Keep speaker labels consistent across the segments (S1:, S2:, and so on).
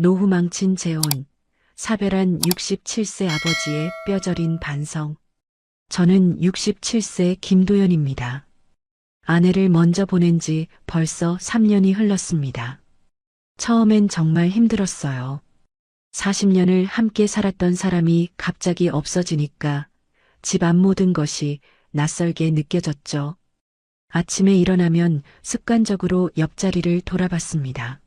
S1: 노후 망친 재혼, 사별한 67세 아버지의 뼈저린 반성. 저는 67세 김도연입니다. 아내를 먼저 보낸 지 벌써 3년이 흘렀습니다. 처음엔 정말 힘들었어요. 40년을 함께 살았던 사람이 갑자기 없어지니까 집 앞 모든 것이 낯설게 느껴졌죠. 아침에 일어나면 습관적으로 옆자리를 돌아봤습니다.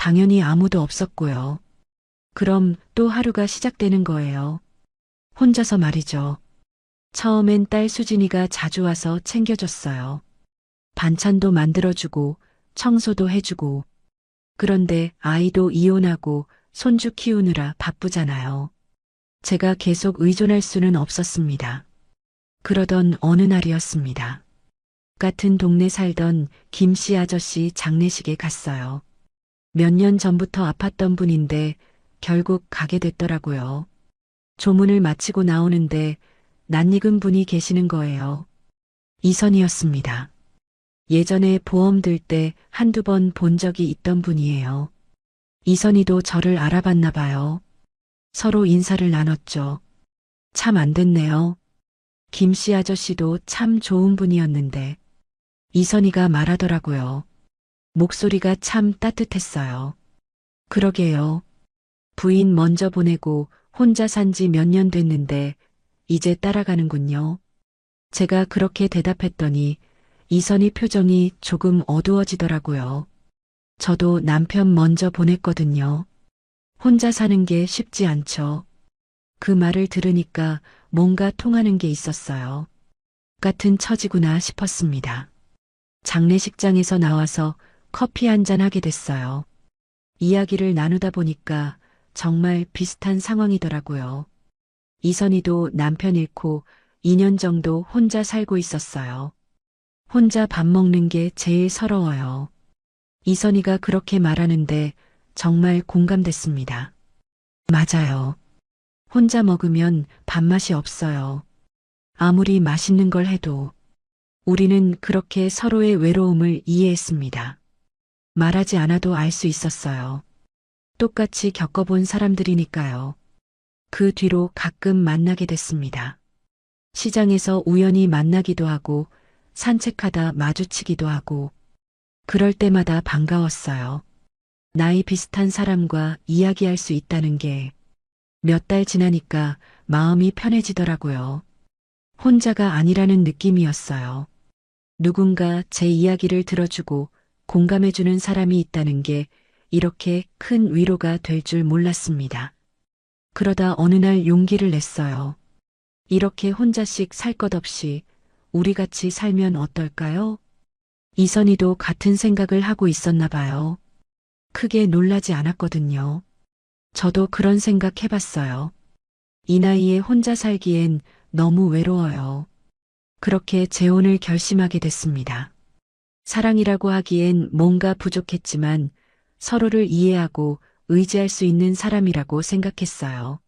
S1: 당연히 아무도 없었고요. 그럼 또 하루가 시작되는 거예요. 혼자서 말이죠. 처음엔 딸 수진이가 자주 와서 챙겨줬어요. 반찬도 만들어주고 청소도 해주고. 그런데 아이도 이혼하고 손주 키우느라 바쁘잖아요. 제가 계속 의존할 수는 없었습니다. 그러던 어느 날이었습니다. 같은 동네 살던 김씨 아저씨 장례식에 갔어요. 몇 년 전부터 아팠던 분인데 결국 가게 됐더라고요. 조문을 마치고 나오는데 낯익은 분이 계시는 거예요. 이선희였습니다. 예전에 보험 들 때 한두 번 본 적이 있던 분이에요. 이선희도 저를 알아봤나 봐요. 서로 인사를 나눴죠. 참 안 됐네요. 김씨 아저씨도 참 좋은 분이었는데. 이선희가 말하더라고요. 목소리가 참 따뜻했어요. 그러게요. 부인 먼저 보내고 혼자 산 지 몇 년 됐는데 이제 따라가는군요. 제가 그렇게 대답했더니 이선희 표정이 조금 어두워지더라고요. 저도 남편 먼저 보냈거든요. 혼자 사는 게 쉽지 않죠. 그 말을 들으니까 뭔가 통하는 게 있었어요. 같은 처지구나 싶었습니다. 장례식장에서 나와서 커피 한잔 하게 됐어요. 이야기를 나누다 보니까 정말 비슷한 상황이더라고요. 이선희도 남편 잃고 2년 정도 혼자 살고 있었어요. 혼자 밥 먹는 게 제일 서러워요. 이선희가 그렇게 말하는데 정말 공감됐습니다. 맞아요. 혼자 먹으면 밥맛이 없어요. 아무리 맛있는 걸 해도. 우리는 그렇게 서로의 외로움을 이해했습니다. 말하지 않아도 알 수 있었어요. 똑같이 겪어본 사람들이니까요. 그 뒤로 가끔 만나게 됐습니다. 시장에서 우연히 만나기도 하고 산책하다 마주치기도 하고 그럴 때마다 반가웠어요. 나이 비슷한 사람과 이야기할 수 있다는 게 몇 달 지나니까 마음이 편해지더라고요. 혼자가 아니라는 느낌이었어요. 누군가 제 이야기를 들어주고 공감해주는 사람이 있다는 게 이렇게 큰 위로가 될 줄 몰랐습니다. 그러다 어느 날 용기를 냈어요. 이렇게 혼자씩 살 것 없이 우리 같이 살면 어떨까요? 이선희도 같은 생각을 하고 있었나 봐요. 크게 놀라지 않았거든요. 저도 그런 생각 해봤어요. 이 나이에 혼자 살기엔 너무 외로워요. 그렇게 재혼을 결심하게 됐습니다. 사랑이라고 하기엔 뭔가 부족했지만 서로를 이해하고 의지할 수 있는 사람이라고 생각했어요.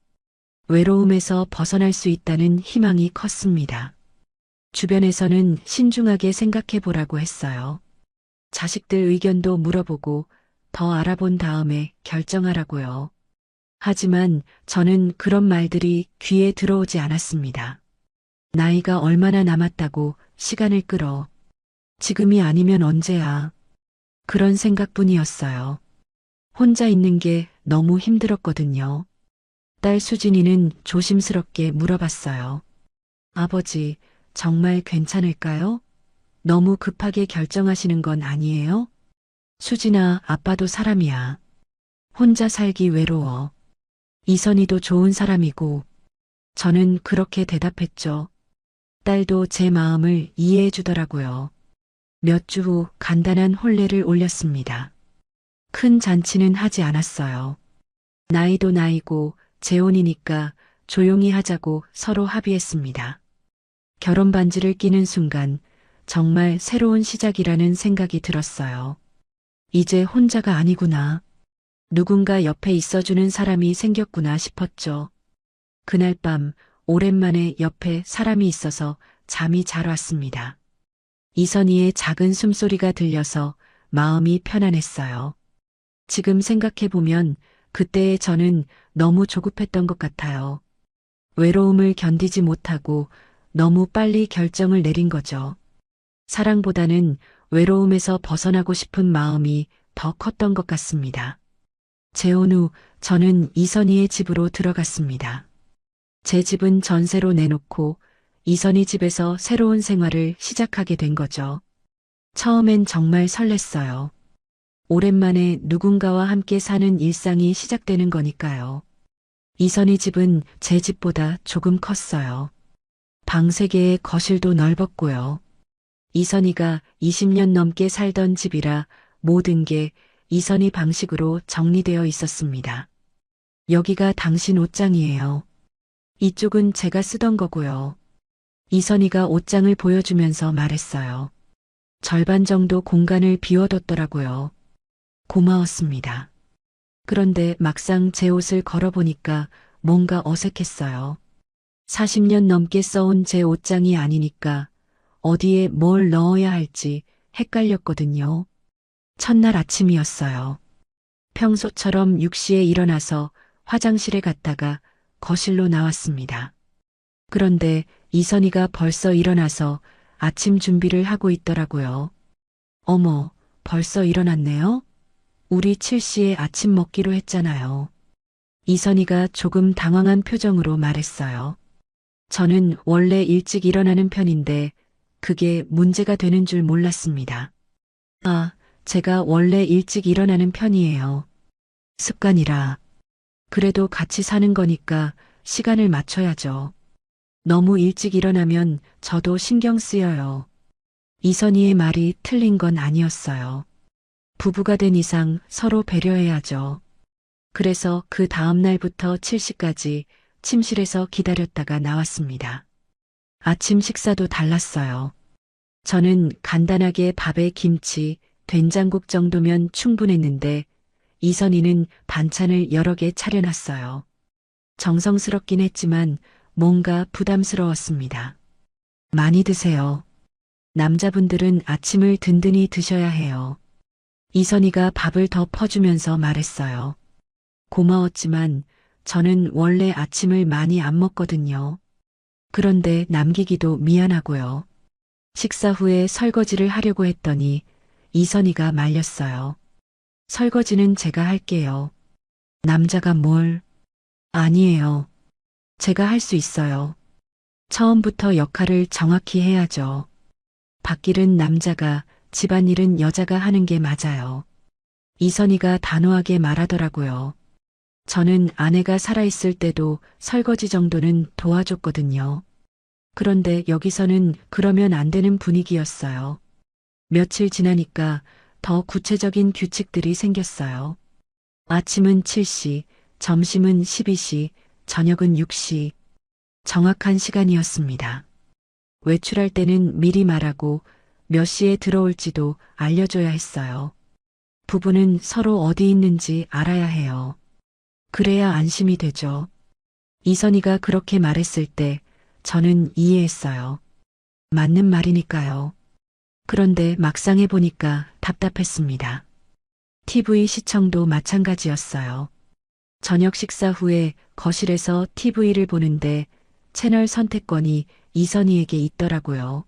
S1: 외로움에서 벗어날 수 있다는 희망이 컸습니다. 주변에서는 신중하게 생각해 보라고 했어요. 자식들 의견도 물어보고 더 알아본 다음에 결정하라고요. 하지만 저는 그런 말들이 귀에 들어오지 않았습니다. 나이가 얼마나 남았다고 시간을 끌어. 지금이 아니면 언제야. 그런 생각뿐이었어요. 혼자 있는 게 너무 힘들었거든요. 딸 수진이는 조심스럽게 물어봤어요. 아버지, 정말 괜찮을까요? 너무 급하게 결정하시는 건 아니에요? 수진아, 아빠도 사람이야. 혼자 살기 외로워. 이선희도 좋은 사람이고. 저는 그렇게 대답했죠. 딸도 제 마음을 이해해 주더라고요. 몇 주 후 간단한 혼례를 올렸습니다. 큰 잔치는 하지 않았어요. 나이도 나이고 재혼이니까 조용히 하자고 서로 합의했습니다. 결혼 반지를 끼는 순간 정말 새로운 시작이라는 생각이 들었어요. 이제 혼자가 아니구나. 누군가 옆에 있어주는 사람이 생겼구나 싶었죠. 그날 밤 오랜만에 옆에 사람이 있어서 잠이 잘 왔습니다. 이선희의 작은 숨소리가 들려서 마음이 편안했어요. 지금 생각해보면 그때의 저는 너무 조급했던 것 같아요. 외로움을 견디지 못하고 너무 빨리 결정을 내린 거죠. 사랑보다는 외로움에서 벗어나고 싶은 마음이 더 컸던 것 같습니다. 재혼 후 저는 이선희의 집으로 들어갔습니다. 제 집은 전세로 내놓고 이선희 집에서 새로운 생활을 시작하게 된 거죠. 처음엔 정말 설렜어요. 오랜만에 누군가와 함께 사는 일상이 시작되는 거니까요. 이선희 집은 제 집보다 조금 컸어요. 방 3개에 거실도 넓었고요. 이선희가 20년 넘게 살던 집이라 모든 게 이선희 방식으로 정리되어 있었습니다. 여기가 당신 옷장이에요. 이쪽은 제가 쓰던 거고요. 이선희가 옷장을 보여주면서 말했어요. 절반 정도 공간을 비워뒀더라고요. 고마웠습니다. 그런데 막상 제 옷을 걸어보니까 뭔가 어색했어요. 40년 넘게 써온 제 옷장이 아니니까 어디에 뭘 넣어야 할지 헷갈렸거든요. 첫날 아침이었어요. 평소처럼 6시에 일어나서 화장실에 갔다가 거실로 나왔습니다. 그런데 이선희가 벌써 일어나서 아침 준비를 하고 있더라고요. 어머, 벌써 일어났네요? 우리 7시에 아침 먹기로 했잖아요. 이선희가 조금 당황한 표정으로 말했어요. 저는 원래 일찍 일어나는 편인데 그게 문제가 되는 줄 몰랐습니다. 아, 제가 원래 일찍 일어나는 편이에요. 습관이라. 그래도 같이 사는 거니까 시간을 맞춰야죠. 너무 일찍 일어나면 저도 신경 쓰여요. 이선희의 말이 틀린 건 아니었어요. 부부가 된 이상 서로 배려해야죠. 그래서 그 다음 날부터 7시까지 침실에서 기다렸다가 나왔습니다. 아침 식사도 달랐어요. 저는 간단하게 밥에 김치, 된장국 정도면 충분했는데 이선희는 반찬을 여러 개 차려놨어요. 정성스럽긴 했지만 뭔가 부담스러웠습니다. 많이 드세요. 남자분들은 아침을 든든히 드셔야 해요. 이선희가 밥을 더 퍼주면서 말했어요. 고마웠지만 저는 원래 아침을 많이 안 먹거든요. 그런데 남기기도 미안하고요. 식사 후에 설거지를 하려고 했더니 이선희가 말렸어요. 설거지는 제가 할게요. 남자가 뭘? 아니에요. 제가 할 수 있어요. 처음부터 역할을 정확히 해야죠. 밭일은 남자가, 집안일은 여자가 하는 게 맞아요. 이선희가 단호하게 말하더라고요. 저는 아내가 살아있을 때도 설거지 정도는 도와줬거든요. 그런데 여기서는 그러면 안 되는 분위기였어요. 며칠 지나니까 더 구체적인 규칙들이 생겼어요. 아침은 7시, 점심은 12시, 저녁은 6시. 정확한 시간이었습니다. 외출할 때는 미리 말하고 몇 시에 들어올지도 알려줘야 했어요. 부부는 서로 어디 있는지 알아야 해요. 그래야 안심이 되죠. 이선희가 그렇게 말했을 때 저는 이해했어요. 맞는 말이니까요. 그런데 막상 해보니까 답답했습니다. TV 시청도 마찬가지였어요. 저녁 식사 후에 거실에서 TV를 보는데 채널 선택권이 이선희에게 있더라고요.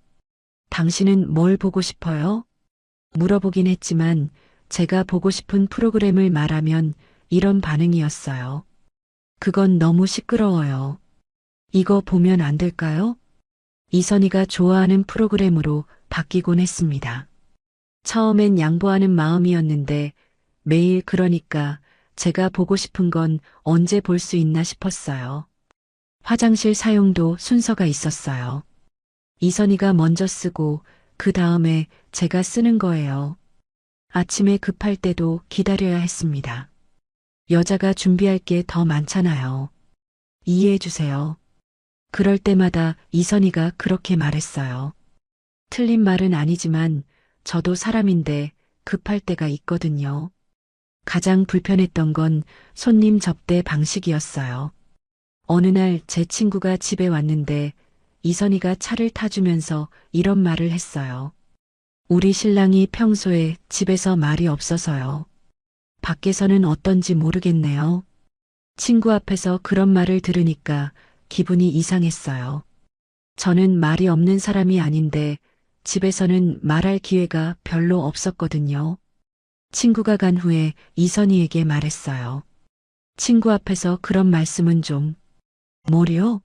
S1: 당신은 뭘 보고 싶어요? 물어보긴 했지만 제가 보고 싶은 프로그램을 말하면 이런 반응이었어요. 그건 너무 시끄러워요. 이거 보면 안 될까요? 이선희가 좋아하는 프로그램으로 바뀌곤 했습니다. 처음엔 양보하는 마음이었는데 매일 그러니까 제가 보고 싶은 건 언제 볼 수 있나 싶었어요. 화장실 사용도 순서가 있었어요. 이선희가 먼저 쓰고 그 다음에 제가 쓰는 거예요. 아침에 급할 때도 기다려야 했습니다. 여자가 준비할 게 더 많잖아요. 이해해 주세요. 그럴 때마다 이선희가 그렇게 말했어요. 틀린 말은 아니지만 저도 사람인데 급할 때가 있거든요. 가장 불편했던 건 손님 접대 방식이었어요. 어느 날 제 친구가 집에 왔는데 이선희가 차를 타주면서 이런 말을 했어요. 우리 신랑이 평소에 집에서 말이 없어서요. 밖에서는 어떤지 모르겠네요. 친구 앞에서 그런 말을 들으니까 기분이 이상했어요. 저는 말이 없는 사람이 아닌데 집에서는 말할 기회가 별로 없었거든요. 친구가 간 후에 이선희에게 말했어요. 친구 앞에서 그런 말씀은 좀. 뭐요?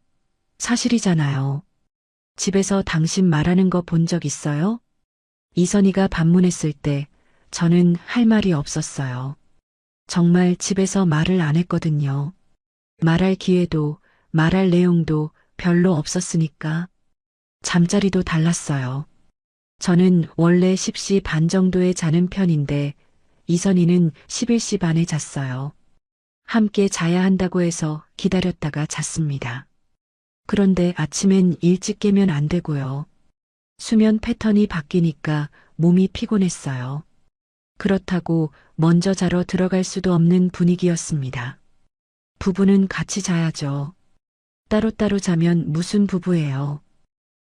S1: 사실이잖아요. 집에서 당신 말하는 거 본 적 있어요? 이선희가 반문했을 때 저는 할 말이 없었어요. 정말 집에서 말을 안 했거든요. 말할 기회도 말할 내용도 별로 없었으니까. 잠자리도 달랐어요. 저는 원래 10시 반 정도에 자는 편인데 이선희는 11시 반에 잤어요. 함께 자야 한다고 해서 기다렸다가 잤습니다. 그런데 아침엔 일찍 깨면 안 되고요. 수면 패턴이 바뀌니까 몸이 피곤했어요. 그렇다고 먼저 자러 들어갈 수도 없는 분위기였습니다. 부부는 같이 자야죠. 따로따로 자면 무슨 부부예요.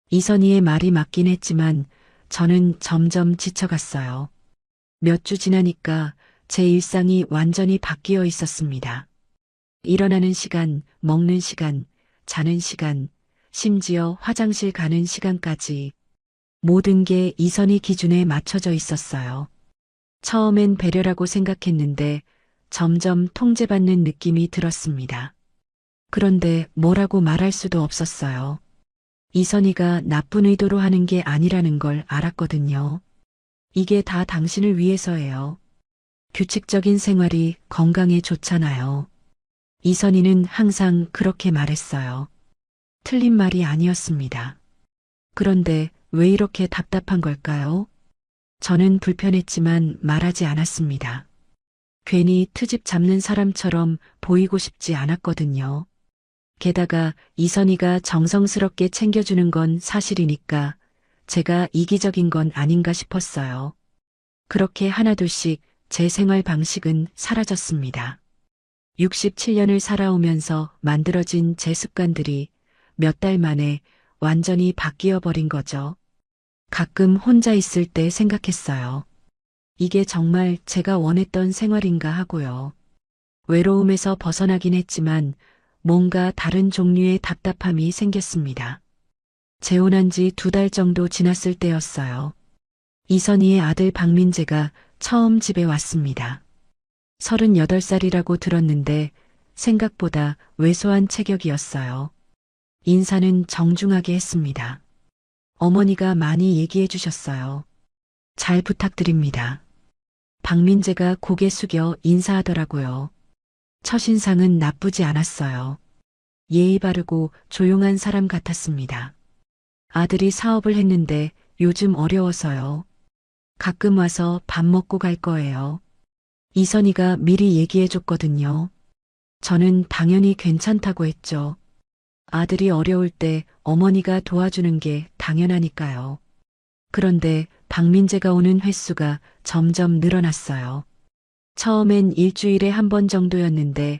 S1: 이선희의 말이 맞긴 했지만 저는 점점 지쳐갔어요. 몇 주 지나니까 제 일상이 완전히 바뀌어 있었습니다. 일어나는 시간, 먹는 시간, 자는 시간, 심지어 화장실 가는 시간까지 모든 게 이선희 기준에 맞춰져 있었어요. 처음엔 배려라고 생각했는데 점점 통제받는 느낌이 들었습니다. 그런데 뭐라고 말할 수도 없었어요. 이선희가 나쁜 의도로 하는 게 아니라는 걸 알았거든요. 이게 다 당신을 위해서예요. 규칙적인 생활이 건강에 좋잖아요. 이선희는 항상 그렇게 말했어요. 틀린 말이 아니었습니다. 그런데 왜 이렇게 답답한 걸까요? 저는 불편했지만 말하지 않았습니다. 괜히 트집 잡는 사람처럼 보이고 싶지 않았거든요. 게다가 이선희가 정성스럽게 챙겨주는 건 사실이니까 제가 이기적인 건 아닌가 싶었어요. 그렇게 하나둘씩 제 생활 방식은 사라졌습니다. 67년을 살아오면서 만들어진 제 습관들이 몇 달 만에 완전히 바뀌어 버린 거죠. 가끔 혼자 있을 때 생각했어요. 이게 정말 제가 원했던 생활인가 하고요. 외로움에서 벗어나긴 했지만 뭔가 다른 종류의 답답함이 생겼습니다. 재혼한 지 2달 정도 지났을 때였어요. 이선희의 아들 박민재가 처음 집에 왔습니다. 38살이라고 들었는데 생각보다 왜소한 체격이었어요. 인사는 정중하게 했습니다. 어머니가 많이 얘기해 주셨어요. 잘 부탁드립니다. 박민재가 고개 숙여 인사하더라고요. 첫인상은 나쁘지 않았어요. 예의 바르고 조용한 사람 같았습니다. 아들이 사업을 했는데 요즘 어려워서요. 가끔 와서 밥 먹고 갈 거예요. 이선희가 미리 얘기해 줬거든요. 저는 당연히 괜찮다고 했죠. 아들이 어려울 때 어머니가 도와주는 게 당연하니까요. 그런데 박민재가 오는 횟수가 점점 늘어났어요. 처음엔 일주일에 한 번 정도였는데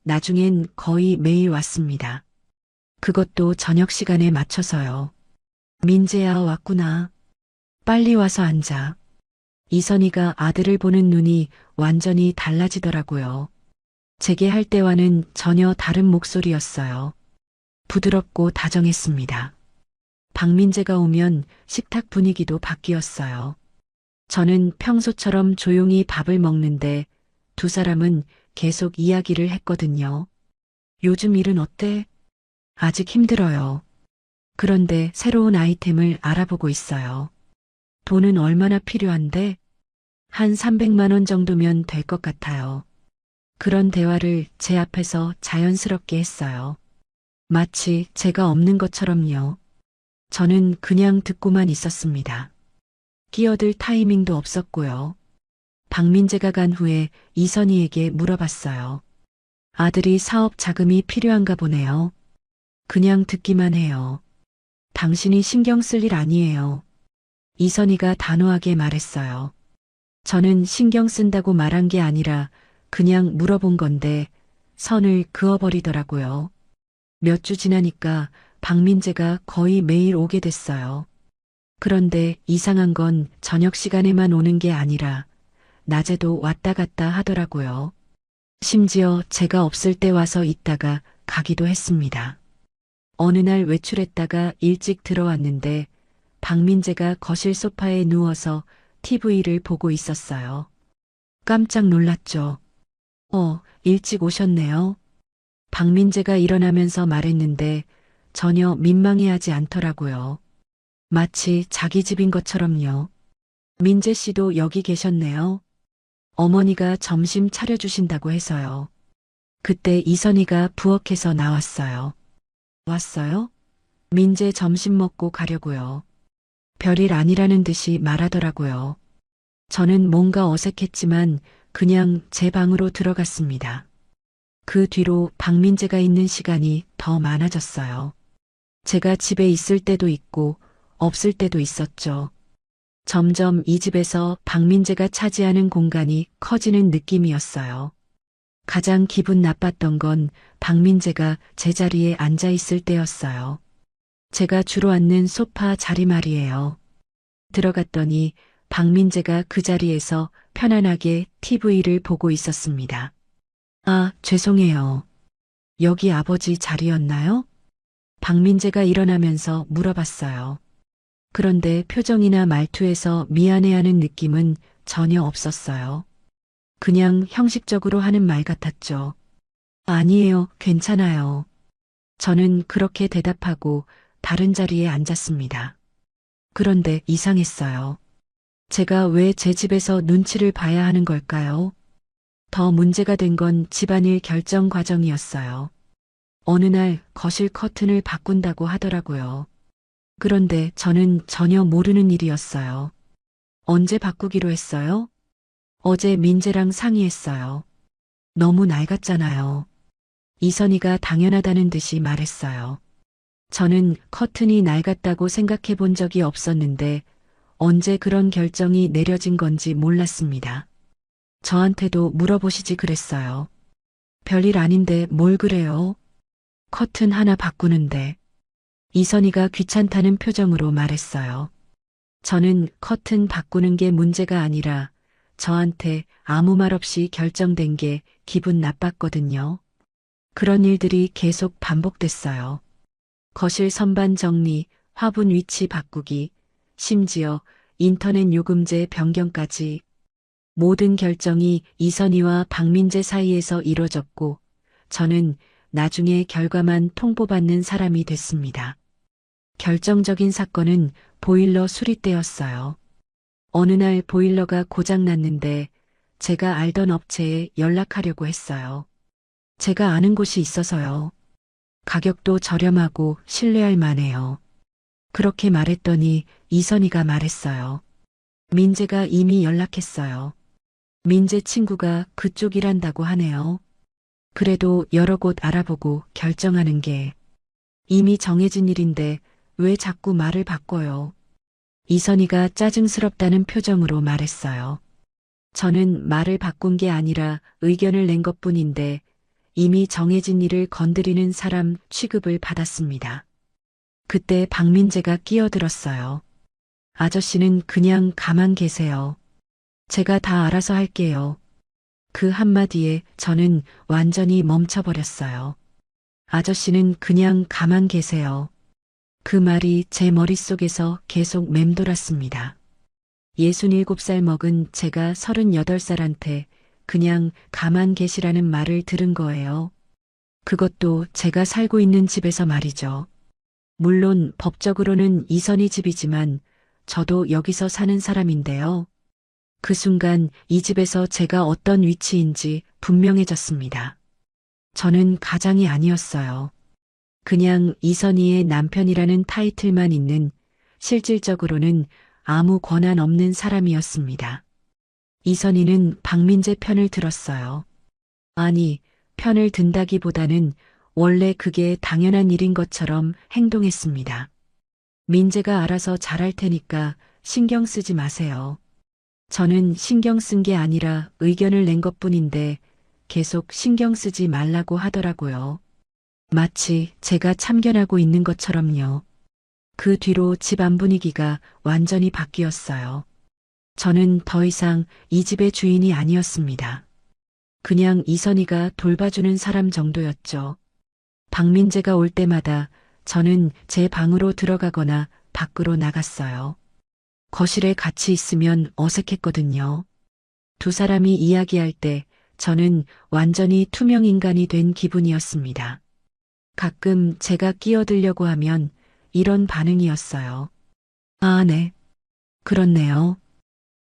S1: 나중엔 거의 매일 왔습니다. 그것도 저녁 시간에 맞춰서요. 민재야 왔구나. 빨리 와서 앉아. 이선희가 아들을 보는 눈이 완전히 달라지더라고요. 제게 할 때와는 전혀 다른 목소리였어요. 부드럽고 다정했습니다. 박민재가 오면 식탁 분위기도 바뀌었어요. 저는 평소처럼 조용히 밥을 먹는데 두 사람은 계속 이야기를 했거든요. 요즘 일은 어때? 아직 힘들어요. 그런데 새로운 아이템을 알아보고 있어요. 돈은 얼마나 필요한데? 한 300만 원 정도면 될 것 같아요. 그런 대화를 제 앞에서 자연스럽게 했어요. 마치 제가 없는 것처럼요. 저는 그냥 듣고만 있었습니다. 끼어들 타이밍도 없었고요. 박민재가 간 후에 이선희에게 물어봤어요. 아들이 사업 자금이 필요한가 보네요. 그냥 듣기만 해요. 당신이 신경 쓸 일 아니에요. 이선희가 단호하게 말했어요. 저는 신경 쓴다고 말한 게 아니라 그냥 물어본 건데 선을 그어버리더라고요. 몇 주 지나니까 박민재가 거의 매일 오게 됐어요. 그런데 이상한 건 저녁 시간에만 오는 게 아니라 낮에도 왔다 갔다 하더라고요. 심지어 제가 없을 때 와서 있다가 가기도 했습니다. 어느 날 외출했다가 일찍 들어왔는데 박민재가 거실 소파에 누워서 TV를 보고 있었어요. 깜짝 놀랐죠. 일찍 오셨네요. 박민재가 일어나면서 말했는데 전혀 민망해하지 않더라고요. 마치 자기 집인 것처럼요. 민재 씨도 여기 계셨네요. 어머니가 점심 차려주신다고 해서요. 그때 이선희가 부엌에서 나왔어요. 왔어요? 민재 점심 먹고 가려고요. 별일 아니라는 듯이 말하더라고요. 저는 뭔가 어색했지만 그냥 제 방으로 들어갔습니다. 그 뒤로 박민재가 있는 시간이 더 많아졌어요. 제가 집에 있을 때도 있고 없을 때도 있었죠. 점점 이 집에서 박민재가 차지하는 공간이 커지는 느낌이었어요. 가장 기분 나빴던 건 박민재가 제 자리에 앉아 있을 때였어요. 제가 주로 앉는 소파 자리 말이에요. 들어갔더니 박민재가 그 자리에서 편안하게 TV를 보고 있었습니다. 아, 죄송해요. 여기 아버지 자리였나요? 박민재가 일어나면서 물어봤어요. 그런데 표정이나 말투에서 미안해하는 느낌은 전혀 없었어요. 그냥 형식적으로 하는 말 같았죠. 아니에요, 괜찮아요. 저는 그렇게 대답하고 다른 자리에 앉았습니다. 그런데 이상했어요. 제가 왜 제 집에서 눈치를 봐야 하는 걸까요? 더 문제가 된 건 집안일 결정 과정이었어요. 어느 날 거실 커튼을 바꾼다고 하더라고요. 그런데 저는 전혀 모르는 일이었어요. 언제 바꾸기로 했어요? 어제 민재랑 상의했어요. 너무 낡았잖아요. 이선희가 당연하다는 듯이 말했어요. 저는 커튼이 낡았다고 생각해 본 적이 없었는데 언제 그런 결정이 내려진 건지 몰랐습니다. 저한테도 물어보시지 그랬어요. 별일 아닌데 뭘 그래요? 커튼 하나 바꾸는데. 이선희가 귀찮다는 표정으로 말했어요. 저는 커튼 바꾸는 게 문제가 아니라 저한테 아무 말 없이 결정된 게 기분 나빴거든요. 그런 일들이 계속 반복됐어요. 거실 선반 정리, 화분 위치 바꾸기, 심지어 인터넷 요금제 변경까지 모든 결정이 이선희와 박민재 사이에서 이뤄졌고 저는 나중에 결과만 통보받는 사람이 됐습니다. 결정적인 사건은 보일러 수리 때였어요. 어느 날 보일러가 고장났는데 제가 알던 업체에 연락하려고 했어요. 제가 아는 곳이 있어서요. 가격도 저렴하고 신뢰할 만해요. 그렇게 말했더니 이선희가 말했어요. 민재가 이미 연락했어요. 민재 친구가 그쪽 일한다고 하네요. 그래도 여러 곳 알아보고 결정하는 게 이미 정해진 일인데 왜 자꾸 말을 바꿔요? 이선희가 짜증스럽다는 표정으로 말했어요. 저는 말을 바꾼 게 아니라 의견을 낸 것뿐인데 이미 정해진 일을 건드리는 사람 취급을 받았습니다. 그때 박민재가 끼어들었어요. 아저씨는 그냥 가만 계세요. 제가 다 알아서 할게요. 그 한마디에 저는 완전히 멈춰버렸어요. 아저씨는 그냥 가만 계세요. 그 말이 제 머릿속에서 계속 맴돌았습니다. 67살 먹은 제가 38살한테 그냥 가만 계시라는 말을 들은 거예요. 그것도 제가 살고 있는 집에서 말이죠. 물론 법적으로는 이선희 집이지만 저도 여기서 사는 사람인데요. 그 순간 이 집에서 제가 어떤 위치인지 분명해졌습니다. 저는 가장이 아니었어요. 그냥 이선희의 남편이라는 타이틀만 있는 실질적으로는 아무 권한 없는 사람이었습니다. 이선희는 박민재 편을 들었어요. 아니, 편을 든다기보다는 원래 그게 당연한 일인 것처럼 행동했습니다. 민재가 알아서 잘할 테니까 신경 쓰지 마세요. 저는 신경 쓴 게 아니라 의견을 낸 것뿐인데 계속 신경 쓰지 말라고 하더라고요. 마치 제가 참견하고 있는 것처럼요. 그 뒤로 집안 분위기가 완전히 바뀌었어요. 저는 더 이상 이 집의 주인이 아니었습니다. 그냥 이선희가 돌봐주는 사람 정도였죠. 박민재가 올 때마다 저는 제 방으로 들어가거나 밖으로 나갔어요. 거실에 같이 있으면 어색했거든요. 두 사람이 이야기할 때 저는 완전히 투명 인간이 된 기분이었습니다. 가끔 제가 끼어들려고 하면 이런 반응이었어요. 아, 네. 그렇네요.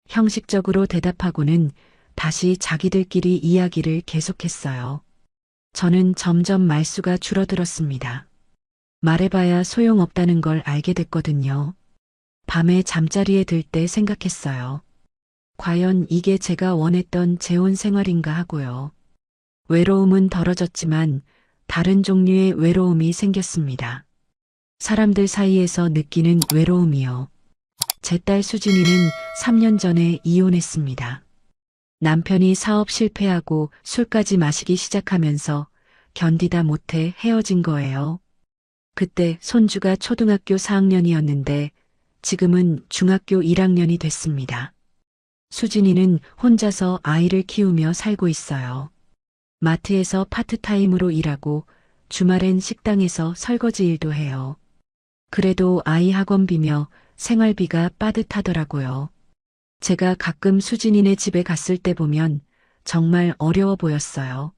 S1: 형식적으로 대답하고는 다시 자기들끼리 이야기를 계속했어요. 저는 점점 말수가 줄어들었습니다. 말해봐야 소용없다는 걸 알게 됐거든요. 밤에 잠자리에 들 때 생각했어요. 과연 이게 제가 원했던 재혼 생활인가 하고요. 외로움은 덜어졌지만 다른 종류의 외로움이 생겼습니다. 사람들 사이에서 느끼는 외로움이요. 제 딸 수진이는 3년 전에 이혼했습니다. 남편이 사업 실패하고 술까지 마시기 시작하면서 견디다 못해 헤어진 거예요. 그때 손주가 초등학교 4학년이었는데 지금은 중학교 1학년이 됐습니다. 수진이는 혼자서 아이를 키우며 살고 있어요. 마트에서 파트타임으로 일하고 주말엔 식당에서 설거지 일도 해요. 그래도 아이 학원비며 생활비가 빠듯하더라고요. 제가 가끔 수진이네 집에 갔을 때 보면 정말 어려워 보였어요.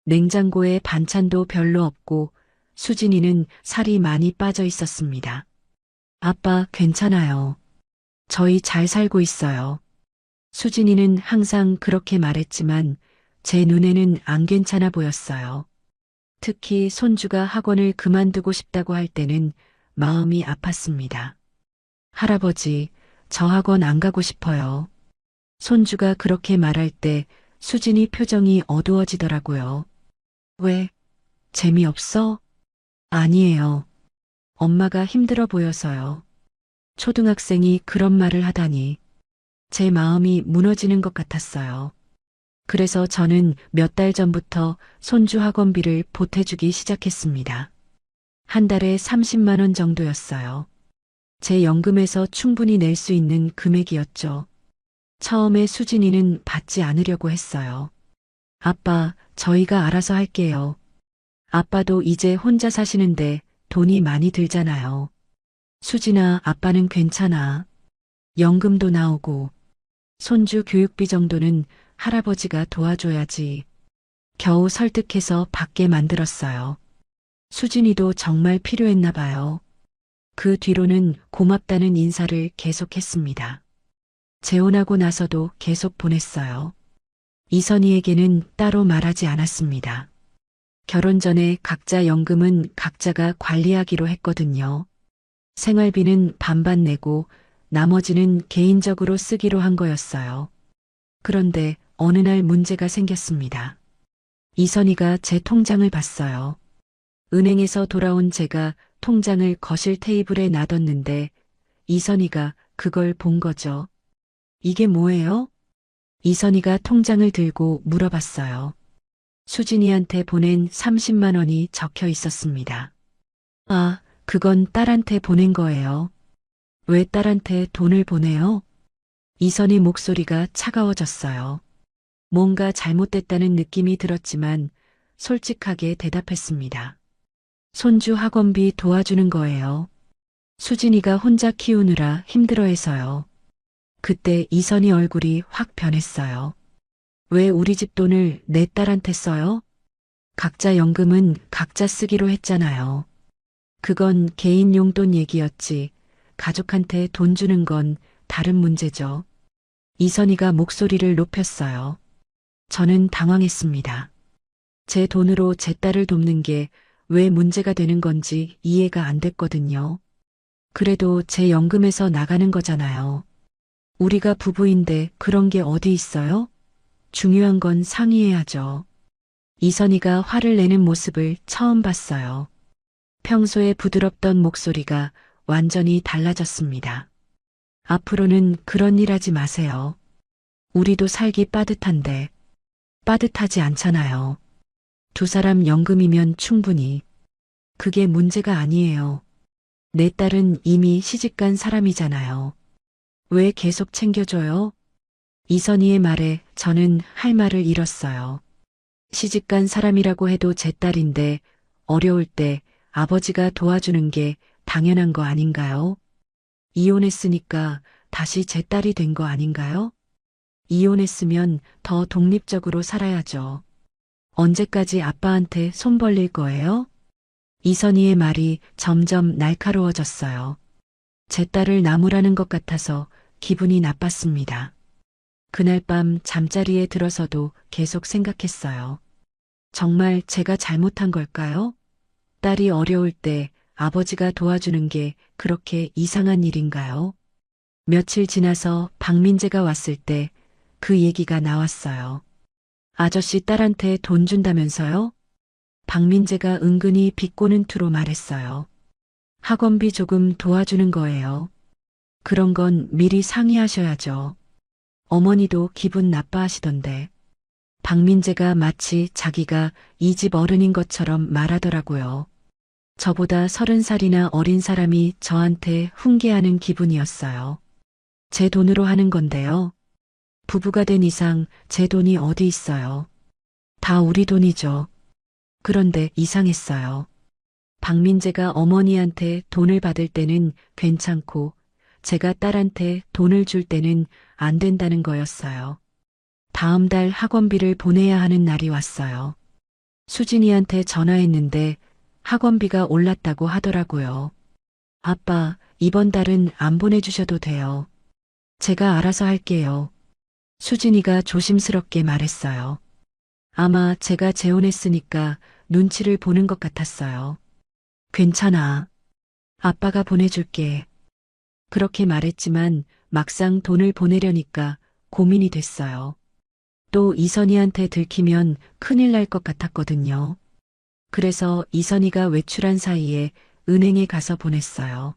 S1: 냉장고에 반찬도 별로 없고 수진이는 살이 많이 빠져 있었습니다. 아빠, 괜찮아요. 저희 잘 살고 있어요. 수진이는 항상 그렇게 말했지만 제 눈에는 안 괜찮아 보였어요. 특히 손주가 학원을 그만두고 싶다고 할 때는 마음이 아팠습니다. 할아버지, 저 학원 안 가고 싶어요. 손주가 그렇게 말할 때 수진이 표정이 어두워지더라고요. 왜? 재미없어? 아니에요. 엄마가 힘들어 보여서요. 초등학생이 그런 말을 하다니. 제 마음이 무너지는 것 같았어요. 그래서 저는 몇 달 전부터 손주 학원비를 보태주기 시작했습니다. 한 달에 30만 원 정도였어요. 제 연금에서 충분히 낼 수 있는 금액이었죠. 처음에 수진이는 받지 않으려고 했어요. 아빠, 저희가 알아서 할게요. 아빠도 이제 혼자 사시는데 돈이 많이 들잖아요. 수진아, 아빠는 괜찮아. 연금도 나오고 손주 교육비 정도는 할아버지가 도와줘야지. 겨우 설득해서 받게 만들었어요. 수진이도 정말 필요했나 봐요. 그 뒤로는 고맙다는 인사를 계속했습니다. 재혼하고 나서도 계속 보냈어요. 이선희에게는 따로 말하지 않았습니다. 결혼 전에 각자 연금은 각자가 관리하기로 했거든요. 생활비는 반반 내고 나머지는 개인적으로 쓰기로 한 거였어요. 그런데 어느 날 문제가 생겼습니다. 이선희가 제 통장을 봤어요. 은행에서 돌아온 제가 통장을 거실 테이블에 놔뒀는데 이선희가 그걸 본 거죠. 이게 뭐예요? 이선희가 통장을 들고 물어봤어요. 수진이한테 보낸 30만 원이 적혀 있었습니다. 아, 그건 딸한테 보낸 거예요. 왜 딸한테 돈을 보내요? 이선희 목소리가 차가워졌어요. 뭔가 잘못됐다는 느낌이 들었지만 솔직하게 대답했습니다. 손주 학원비 도와주는 거예요. 수진이가 혼자 키우느라 힘들어해서요. 그때 이선희 얼굴이 확 변했어요. 왜 우리 집 돈을 내 딸한테 써요? 각자 연금은 각자 쓰기로 했잖아요. 그건 개인 용돈 얘기였지. 가족한테 돈 주는 건 다른 문제죠. 이선희가 목소리를 높였어요. 저는 당황했습니다. 제 돈으로 제 딸을 돕는 게 왜 문제가 되는 건지 이해가 안 됐거든요. 그래도 제 연금에서 나가는 거잖아요. 우리가 부부인데 그런 게 어디 있어요? 중요한 건 상의해야죠. 이선희가 화를 내는 모습을 처음 봤어요. 평소에 부드럽던 목소리가 완전히 달라졌습니다. 앞으로는 그런 일 하지 마세요. 우리도 살기 빠듯한데 빠듯하지 않잖아요. 두 사람 연금이면 충분히. 그게 문제가 아니에요. 내 딸은 이미 시집간 사람이잖아요. 왜 계속 챙겨줘요? 이선희의 말에 저는 할 말을 잃었어요. 시집간 사람이라고 해도 제 딸인데 어려울 때 아버지가 도와주는 게 당연한 거 아닌가요? 이혼했으니까 다시 제 딸이 된 거 아닌가요? 이혼했으면 더 독립적으로 살아야죠. 언제까지 아빠한테 손 벌릴 거예요? 이선희의 말이 점점 날카로워졌어요. 제 딸을 나무라는 것 같아서 기분이 나빴습니다. 그날 밤 잠자리에 들어서도 계속 생각했어요. 정말 제가 잘못한 걸까요? 딸이 어려울 때 아버지가 도와주는 게 그렇게 이상한 일인가요? 며칠 지나서 박민재가 왔을 때 그 얘기가 나왔어요. 아저씨 딸한테 돈 준다면서요? 박민재가 은근히 비꼬는 투로 말했어요. 학원비 조금 도와주는 거예요. 그런 건 미리 상의하셔야죠. 어머니도 기분 나빠하시던데. 박민재가 마치 자기가 이 집 어른인 것처럼 말하더라고요. 저보다 30살이나 어린 사람이 저한테 훈계하는 기분이었어요. 제 돈으로 하는 건데요. 부부가 된 이상 제 돈이 어디 있어요. 다 우리 돈이죠. 그런데 이상했어요. 박민재가 어머니한테 돈을 받을 때는 괜찮고 제가 딸한테 돈을 줄 때는 안 된다는 거였어요. 다음 달 학원비를 보내야 하는 날이 왔어요. 수진이한테 전화했는데 학원비가 올랐다고 하더라고요. 아빠, 이번 달은 안 보내주셔도 돼요. 제가 알아서 할게요. 수진이가 조심스럽게 말했어요. 아마 제가 재혼했으니까 눈치를 보는 것 같았어요. 괜찮아. 아빠가 보내줄게. 그렇게 말했지만 막상 돈을 보내려니까 고민이 됐어요. 또 이선희한테 들키면 큰일 날 것 같았거든요. 그래서 이선희가 외출한 사이에 은행에 가서 보냈어요.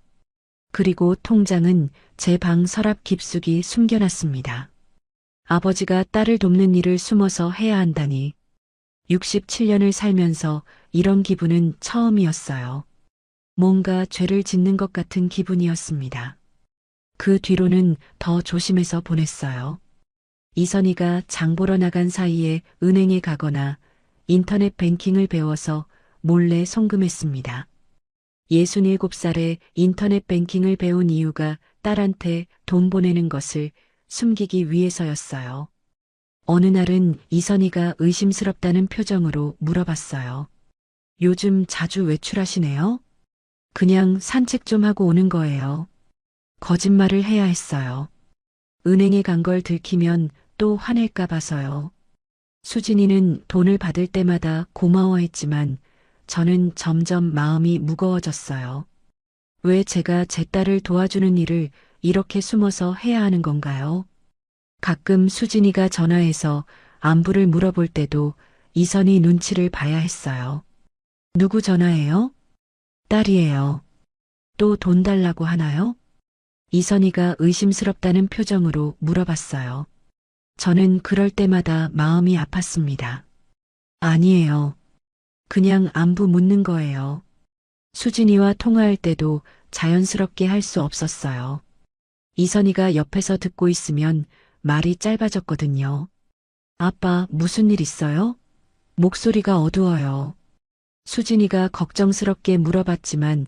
S1: 그리고 통장은 제 방 서랍 깊숙이 숨겨놨습니다. 아버지가 딸을 돕는 일을 숨어서 해야 한다니. 67년을 살면서 이런 기분은 처음이었어요. 뭔가 죄를 짓는 것 같은 기분이었습니다. 그 뒤로는 더 조심해서 보냈어요. 이선희가 장 보러 나간 사이에 은행에 가거나 인터넷 뱅킹을 배워서 몰래 송금했습니다. 67살에 인터넷 뱅킹을 배운 이유가 딸한테 돈 보내는 것을 숨기기 위해서였어요. 어느 날은 이선희가 의심스럽다는 표정으로 물어봤어요. 요즘 자주 외출하시네요? 그냥 산책 좀 하고 오는 거예요. 거짓말을 해야 했어요. 은행에 간 걸 들키면 또 화낼까 봐서요. 수진이는 돈을 받을 때마다 고마워했지만 저는 점점 마음이 무거워졌어요. 왜 제가 제 딸을 도와주는 일을 이렇게 숨어서 해야 하는 건가요? 가끔 수진이가 전화해서 안부를 물어볼 때도 이선희 눈치를 봐야 했어요. 누구 전화해요? 딸이에요. 또 돈 달라고 하나요? 이선희가 의심스럽다는 표정으로 물어봤어요. 저는 그럴 때마다 마음이 아팠습니다. 아니에요. 그냥 안부 묻는 거예요. 수진이와 통화할 때도 자연스럽게 할 수 없었어요. 이선희가 옆에서 듣고 있으면 말이 짧아졌거든요. 아빠, 무슨 일 있어요? 목소리가 어두워요. 수진이가 걱정스럽게 물어봤지만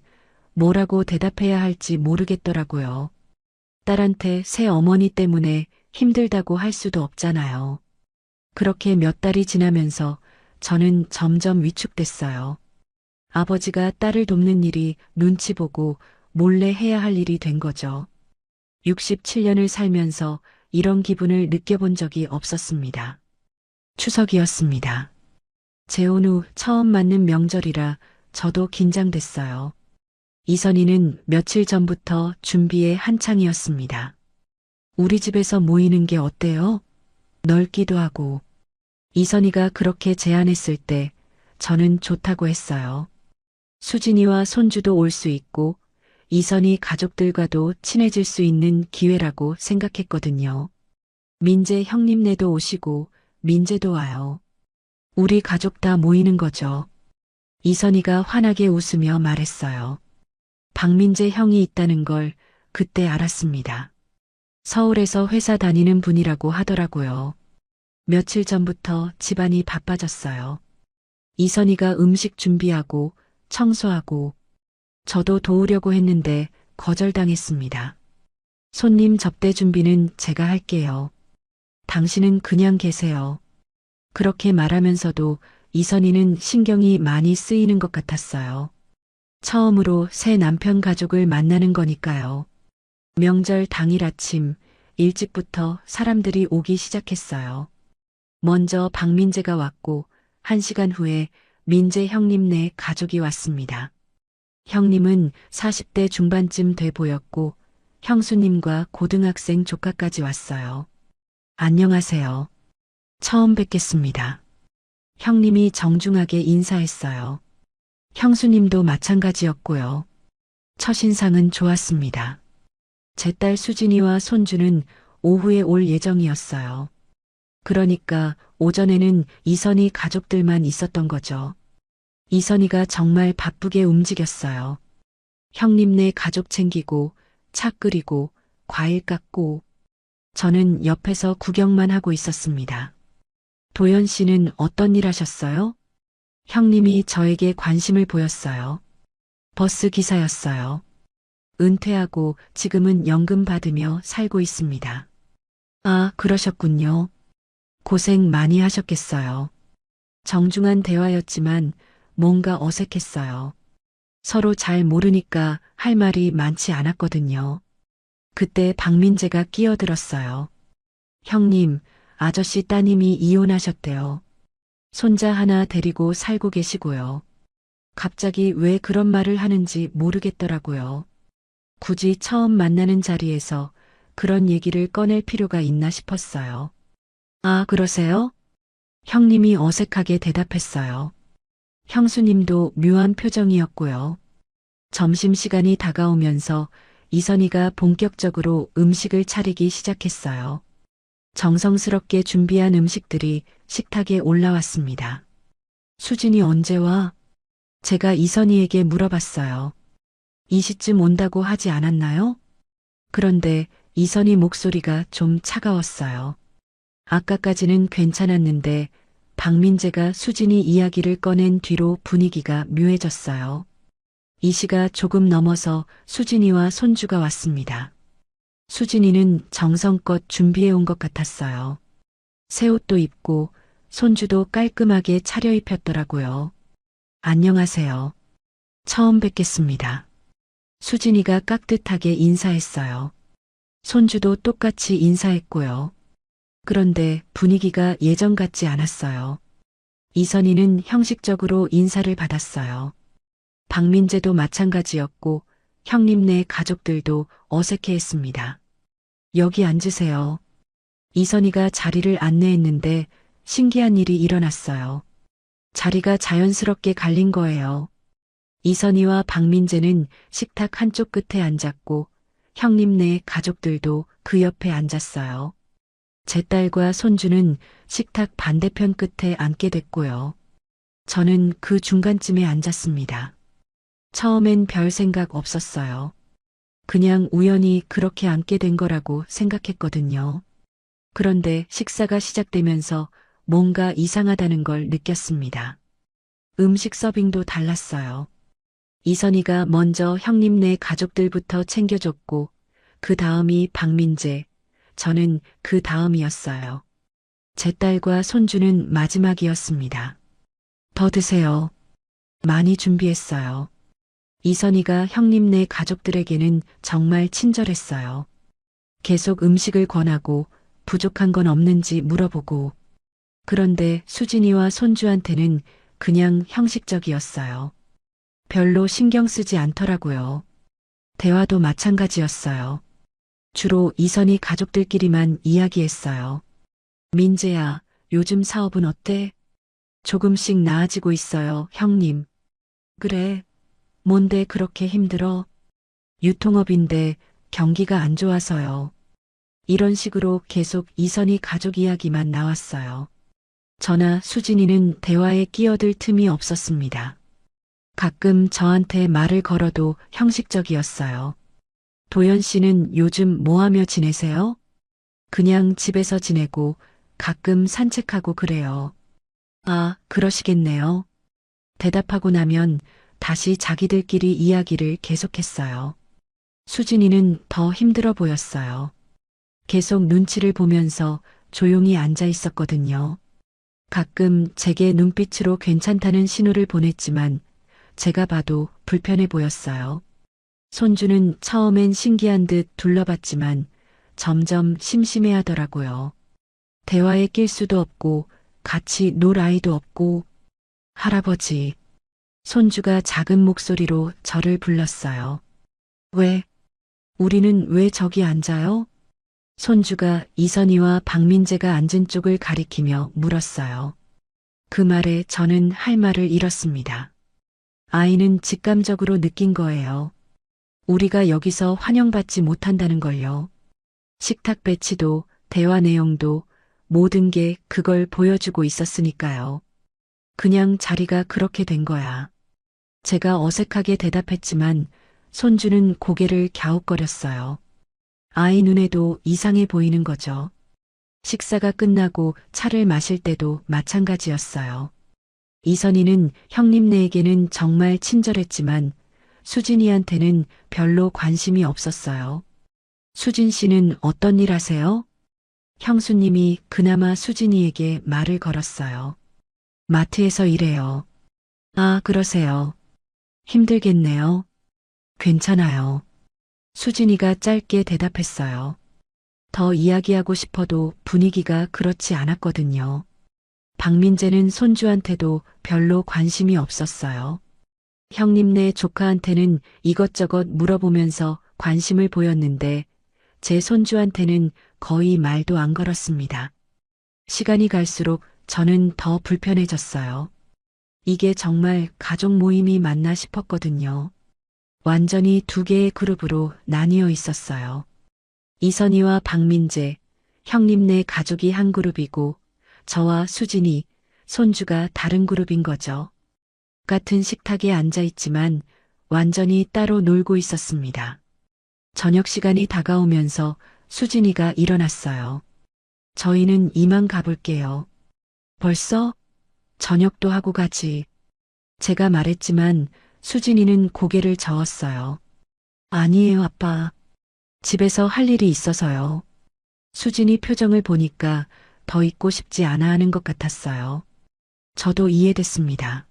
S1: 뭐라고 대답해야 할지 모르겠더라고요. 딸한테 새 어머니 때문에 힘들다고 할 수도 없잖아요. 그렇게 몇 달이 지나면서 저는 점점 위축됐어요. 아버지가 딸을 돕는 일이 눈치 보고 몰래 해야 할 일이 된 거죠. 67년을 살면서 이런 기분을 느껴본 적이 없었습니다. 추석이었습니다. 재혼 후 처음 맞는 명절이라 저도 긴장됐어요. 이선희는 며칠 전부터 준비에 한창이었습니다. 우리 집에서 모이는 게 어때요? 넓기도 하고. 이선희가 그렇게 제안했을 때 저는 좋다고 했어요. 수진이와 손주도 올 수 있고 이선희 가족들과도 친해질 수 있는 기회라고 생각했거든요. 민재 형님네도 오시고 민재도 와요. 우리 가족 다 모이는 거죠. 이선희가 환하게 웃으며 말했어요. 박민재 형이 있다는 걸 그때 알았습니다. 서울에서 회사 다니는 분이라고 하더라고요. 며칠 전부터 집안이 바빠졌어요. 이선희가 음식 준비하고 청소하고 저도 도우려고 했는데 거절당했습니다. 손님 접대 준비는 제가 할게요. 당신은 그냥 계세요. 그렇게 말하면서도 이선희는 신경이 많이 쓰이는 것 같았어요. 처음으로 새 남편 가족을 만나는 거니까요. 명절 당일 아침 일찍부터 사람들이 오기 시작했어요. 먼저 박민재가 왔고 1시간 후에 민재 형님네 가족이 왔습니다. 형님은 40대 중반쯤 돼 보였고 형수님과 고등학생 조카까지 왔어요. 안녕하세요. 처음 뵙겠습니다. 형님이 정중하게 인사했어요. 형수님도 마찬가지였고요. 첫인상은 좋았습니다. 제 딸 수진이와 손주는 오후에 올 예정이었어요. 그러니까 오전에는 이선희 가족들만 있었던 거죠. 이선희가 정말 바쁘게 움직였어요. 형님네 가족 챙기고 차 끓이고 과일 깎고 저는 옆에서 구경만 하고 있었습니다. 도연 씨는 어떤 일 하셨어요? 형님이 저에게 관심을 보였어요. 버스 기사였어요. 은퇴하고 지금은 연금 받으며 살고 있습니다. 아, 그러셨군요. 고생 많이 하셨겠어요. 정중한 대화였지만 뭔가 어색했어요. 서로 잘 모르니까 할 말이 많지 않았거든요. 그때 박민재가 끼어들었어요. 형님, 아저씨 따님이 이혼하셨대요. 손자 하나 데리고 살고 계시고요. 갑자기 왜 그런 말을 하는지 모르겠더라고요. 굳이 처음 만나는 자리에서 그런 얘기를 꺼낼 필요가 있나 싶었어요. 아, 그러세요? 형님이 어색하게 대답했어요. 형수님도 묘한 표정이었고요. 점심시간이 다가오면서 이선희가 본격적으로 음식을 차리기 시작했어요. 정성스럽게 준비한 음식들이 식탁에 올라왔습니다. 수진이 언제 와? 제가 이선희에게 물어봤어요. 이 시쯤 온다고 하지 않았나요? 그런데 이선희 목소리가 좀 차가웠어요. 아까까지는 괜찮았는데 박민재가 수진이 이야기를 꺼낸 뒤로 분위기가 묘해졌어요. 이 시가 조금 넘어서 수진이와 손주가 왔습니다. 수진이는 정성껏 준비해 온 것 같았어요. 새 옷도 입고 손주도 깔끔하게 차려입혔더라고요. 안녕하세요. 처음 뵙겠습니다. 수진이가 깍듯하게 인사했어요. 손주도 똑같이 인사했고요. 그런데 분위기가 예전 같지 않았어요. 이선희는 형식적으로 인사를 받았어요. 박민재도 마찬가지였고 형님네 가족들도 어색해했습니다. 여기 앉으세요. 이선희가 자리를 안내했는데 신기한 일이 일어났어요. 자리가 자연스럽게 갈린 거예요. 이선희와 박민재는 식탁 한쪽 끝에 앉았고 형님네 가족들도 그 옆에 앉았어요. 제 딸과 손주는 식탁 반대편 끝에 앉게 됐고요. 저는 그 중간쯤에 앉았습니다. 처음엔 별 생각 없었어요. 그냥 우연히 그렇게 앉게 된 거라고 생각했거든요. 그런데 식사가 시작되면서 뭔가 이상하다는 걸 느꼈습니다. 음식 서빙도 달랐어요. 이선희가 먼저 형님네 가족들부터 챙겨줬고 그 다음이 박민재, 저는 그 다음이었어요. 제 딸과 손주는 마지막이었습니다. 더 드세요. 많이 준비했어요. 이선희가 형님네 가족들에게는 정말 친절했어요. 계속 음식을 권하고 부족한 건 없는지 물어보고 그런데 수진이와 손주한테는 그냥 형식적이었어요. 별로 신경 쓰지 않더라고요. 대화도 마찬가지였어요. 주로 이선희 가족들끼리만 이야기했어요. 민재야, 요즘 사업은 어때? 조금씩 나아지고 있어요, 형님. 그래. 뭔데 그렇게 힘들어? 유통업인데 경기가 안 좋아서요. 이런 식으로 계속 이선희 가족 이야기만 나왔어요. 저나 수진이는 대화에 끼어들 틈이 없었습니다. 가끔 저한테 말을 걸어도 형식적이었어요. 도연 씨는 요즘 뭐 하며 지내세요? 그냥 집에서 지내고 가끔 산책하고 그래요. 아, 그러시겠네요. 대답하고 나면 다시 자기들끼리 이야기를 계속했어요. 수진이는 더 힘들어 보였어요. 계속 눈치를 보면서 조용히 앉아 있었거든요. 가끔 제게 눈빛으로 괜찮다는 신호를 보냈지만 제가 봐도 불편해 보였어요. 손주는 처음엔 신기한 듯 둘러봤지만 점점 심심해 하더라고요. 대화에 낄 수도 없고 같이 놀 아이도 없고 할아버지. 손주가 작은 목소리로 저를 불렀어요. 왜? 우리는 왜 저기 앉아요? 손주가 이선희와 박민재가 앉은 쪽을 가리키며 물었어요. 그 말에 저는 할 말을 잃었습니다. 아이는 직감적으로 느낀 거예요. 우리가 여기서 환영받지 못한다는 걸요. 식탁 배치도 대화 내용도 모든 게 그걸 보여주고 있었으니까요. 그냥 자리가 그렇게 된 거야. 제가 어색하게 대답했지만 손주는 고개를 갸웃거렸어요. 아이 눈에도 이상해 보이는 거죠. 식사가 끝나고 차를 마실 때도 마찬가지였어요. 이선희는 형님네에게는 정말 친절했지만 수진이한테는 별로 관심이 없었어요. 수진 씨는 어떤 일 하세요? 형수님이 그나마 수진이에게 말을 걸었어요. 마트에서 일해요. 아, 그러세요. 힘들겠네요. 괜찮아요. 수진이가 짧게 대답했어요. 더 이야기하고 싶어도 분위기가 그렇지 않았거든요. 박민재는 손주한테도 별로 관심이 없었어요. 형님네 조카한테는 이것저것 물어보면서 관심을 보였는데 제 손주한테는 거의 말도 안 걸었습니다. 시간이 갈수록 저는 더 불편해졌어요. 이게 정말 가족 모임이 맞나 싶었거든요. 완전히 두 개의 그룹으로 나뉘어 있었어요. 이선희와 박민재, 형님네 가족이 한 그룹이고 저와 수진이, 손주가 다른 그룹인 거죠. 같은 식탁에 앉아 있지만 완전히 따로 놀고 있었습니다. 저녁 시간이 다가오면서 수진이가 일어났어요. 저희는 이만 가볼게요. 벌써? 저녁도 하고 가지. 제가 말했지만 수진이는 고개를 저었어요. 아니에요, 아빠. 집에서 할 일이 있어서요. 수진이 표정을 보니까 더 있고 싶지 않아 하는 것 같았어요. 저도 이해됐습니다.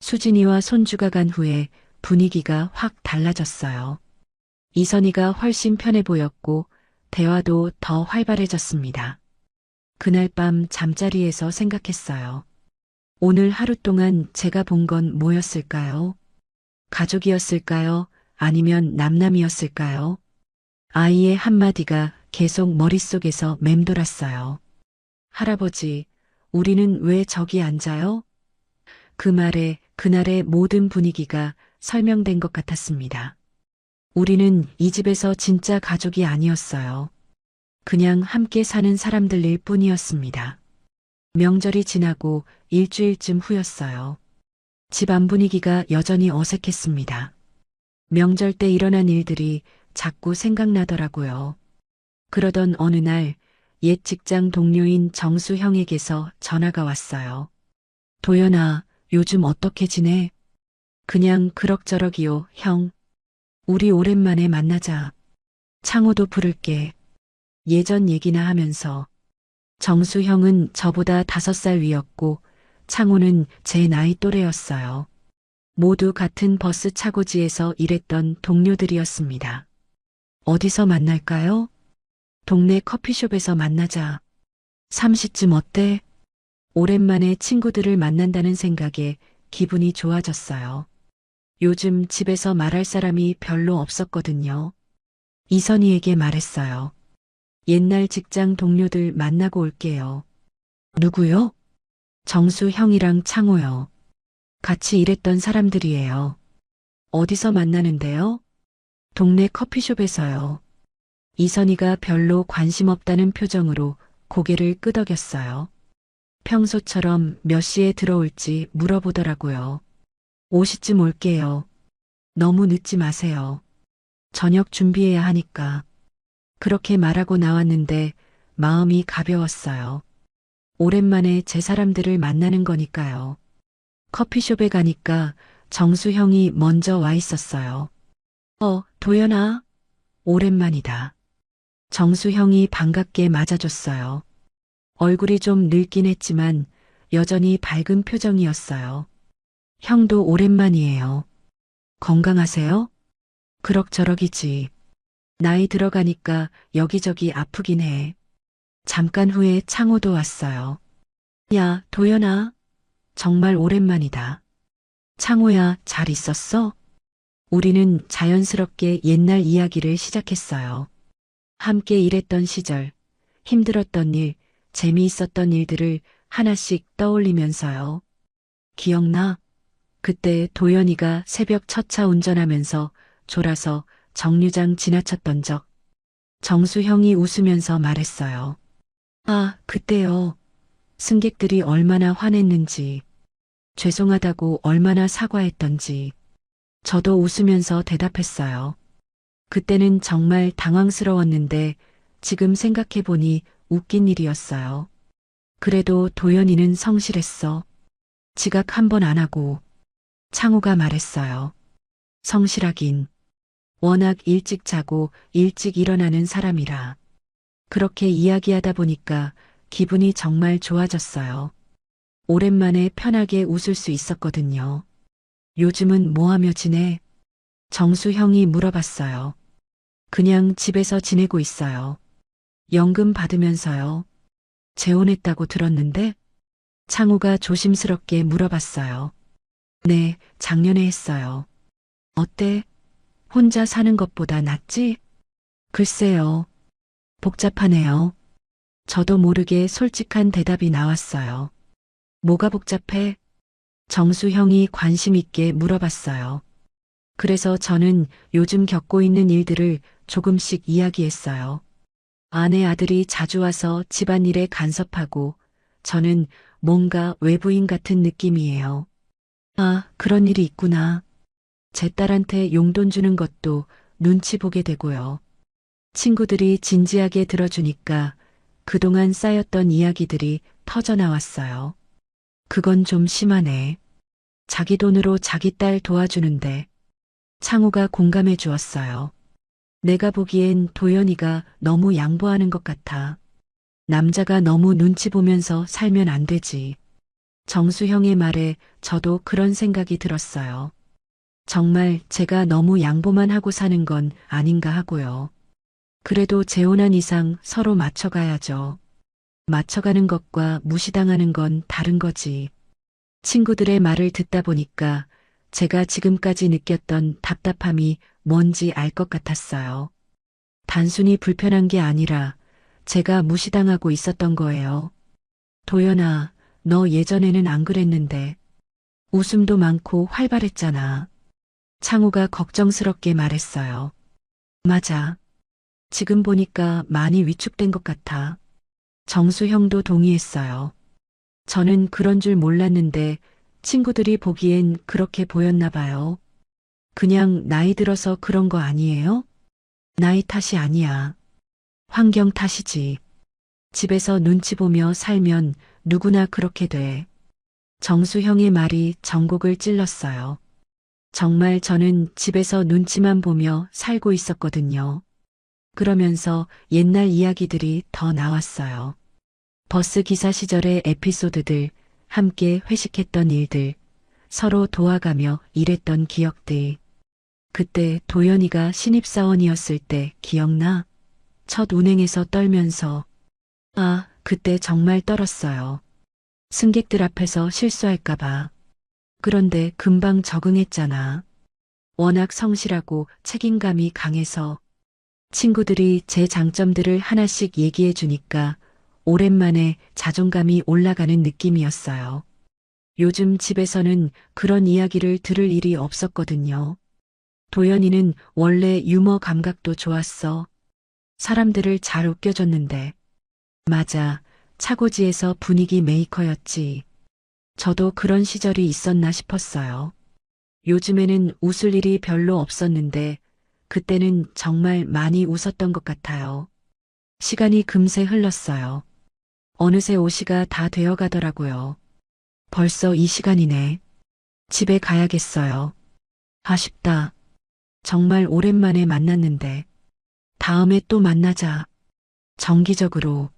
S1: 수진이와 손주가 간 후에 분위기가 확 달라졌어요. 이선희가 훨씬 편해 보였고 대화도 더 활발해졌습니다. 그날 밤 잠자리에서 생각했어요. 오늘 하루 동안 제가 본 건 뭐였을까요? 가족이었을까요? 아니면 남남이었을까요? 아이의 한마디가 계속 머릿속에서 맴돌았어요. 할아버지, 우리는 왜 저기 앉아요? 그 말에 그날의 모든 분위기가 설명된 것 같았습니다. 우리는 이 집에서 진짜 가족이 아니었어요. 그냥 함께 사는 사람들일 뿐이었습니다. 명절이 지나고 일주일쯤 후였어요. 집 안 분위기가 여전히 어색했습니다. 명절 때 일어난 일들이 자꾸 생각나더라고요. 그러던 어느 날 옛 직장 동료인 정수 형에게서 전화가 왔어요. 도연아, 요즘 어떻게 지내? 그냥 그럭저럭이요, 형. 우리 오랜만에 만나자. 창호도 부를게. 예전 얘기나 하면서. 정수 형은 저보다 5살 위였고 창호는 제 나이 또래였어요. 모두 같은 버스 차고지에서 일했던 동료들이었습니다. 어디서 만날까요? 동네 커피숍에서 만나자. 3시쯤 어때? 오랜만에 친구들을 만난다는 생각에 기분이 좋아졌어요. 요즘 집에서 말할 사람이 별로 없었거든요. 이선희에게 말했어요. 옛날 직장 동료들 만나고 올게요. 누구요? 정수 형이랑 창호요. 같이 일했던 사람들이에요. 어디서 만나는데요? 동네 커피숍에서요. 이선희가 별로 관심 없다는 표정으로 고개를 끄덕였어요. 평소처럼 몇 시에 들어올지 물어보더라고요. 5시쯤 올게요. 너무 늦지 마세요. 저녁 준비해야 하니까. 그렇게 말하고 나왔는데 마음이 가벼웠어요. 오랜만에 제 사람들을 만나는 거니까요. 커피숍에 가니까 정수 형이 먼저 와 있었어요. 도연아. 오랜만이다. 정수 형이 반갑게 맞아줬어요. 얼굴이 좀 늙긴 했지만 여전히 밝은 표정이었어요. 형도 오랜만이에요. 건강하세요? 그럭저럭이지. 나이 들어가니까 여기저기 아프긴 해. 잠깐 후에 창호도 왔어요. 야, 도연아. 정말 오랜만이다. 창호야, 잘 있었어? 우리는 자연스럽게 옛날 이야기를 시작했어요. 함께 일했던 시절, 힘들었던 일, 재미있었던 일들을 하나씩 떠올리면서요. 기억나? 그때 도연이가 새벽 첫 차 운전하면서 졸아서 정류장 지나쳤던 적. 정수 형이 웃으면서 말했어요. 아, 그때요. 승객들이 얼마나 화냈는지, 죄송하다고 얼마나 사과했던지. 저도 웃으면서 대답했어요. 그때는 정말 당황스러웠는데 지금 생각해보니 웃긴 일이었어요. 그래도 도연이는 성실했어. 지각 한 번 안 하고. 창호가 말했어요. 성실하긴. 워낙 일찍 자고 일찍 일어나는 사람이라. 그렇게 이야기하다 보니까 기분이 정말 좋아졌어요. 오랜만에 편하게 웃을 수 있었거든요. 요즘은 뭐 하며 지내? 정수 형이 물어봤어요. 그냥 집에서 지내고 있어요. 연금 받으면서요. 재혼했다고 들었는데? 창호가 조심스럽게 물어봤어요. 네, 작년에 했어요. 어때? 혼자 사는 것보다 낫지? 글쎄요. 복잡하네요. 저도 모르게 솔직한 대답이 나왔어요. 뭐가 복잡해? 정수 형이 관심 있게 물어봤어요. 그래서 저는 요즘 겪고 있는 일들을 조금씩 이야기했어요. 아내 아들이 자주 와서 집안일에 간섭하고 저는 뭔가 외부인 같은 느낌이에요. 아, 그런 일이 있구나. 제 딸한테 용돈 주는 것도 눈치 보게 되고요. 친구들이 진지하게 들어주니까 그동안 쌓였던 이야기들이 터져나왔어요. 그건 좀 심하네. 자기 돈으로 자기 딸 도와주는데. 창호가 공감해 주었어요. 내가 보기엔 도연이가 너무 양보하는 것 같아. 남자가 너무 눈치 보면서 살면 안 되지. 정수형의 말에 저도 그런 생각이 들었어요. 정말 제가 너무 양보만 하고 사는 건 아닌가 하고요. 그래도 재혼한 이상 서로 맞춰가야죠. 맞춰가는 것과 무시당하는 건 다른 거지. 친구들의 말을 듣다 보니까 제가 지금까지 느꼈던 답답함이 뭔지 알 것 같았어요. 단순히 불편한 게 아니라 제가 무시당하고 있었던 거예요. 도연아, 너 예전에는 안 그랬는데. 웃음도 많고 활발했잖아. 창우가 걱정스럽게 말했어요. 맞아. 지금 보니까 많이 위축된 것 같아. 정수 형도 동의했어요. 저는 그런 줄 몰랐는데 친구들이 보기엔 그렇게 보였나 봐요. 그냥 나이 들어서 그런 거 아니에요? 나이 탓이 아니야. 환경 탓이지. 집에서 눈치 보며 살면 누구나 그렇게 돼. 정수 형의 말이 전곡을 찔렀어요. 정말 저는 집에서 눈치만 보며 살고 있었거든요. 그러면서 옛날 이야기들이 더 나왔어요. 버스 기사 시절의 에피소드들, 함께 회식했던 일들, 서로 도와가며 일했던 기억들. 그때 도연이가 신입사원이었을 때 기억나? 첫 운행에서 떨면서. 아, 그때 정말 떨었어요. 승객들 앞에서 실수할까봐. 그런데 금방 적응했잖아. 워낙 성실하고 책임감이 강해서 친구들이 제 장점들을 하나씩 얘기해 주니까 오랜만에 자존감이 올라가는 느낌이었어요. 요즘 집에서는 그런 이야기를 들을 일이 없었거든요. 도연이는 원래 유머 감각도 좋았어. 사람들을 잘 웃겨줬는데. 맞아, 차고지에서 분위기 메이커였지. 저도 그런 시절이 있었나 싶었어요. 요즘에는 웃을 일이 별로 없었는데 그때는 정말 많이 웃었던 것 같아요. 시간이 금세 흘렀어요. 어느새 5시가 다 되어 가더라고요. 벌써 이 시간이네. 집에 가야겠어요. 아쉽다. 정말 오랜만에 만났는데. 다음에 또 만나자. 정기적으로.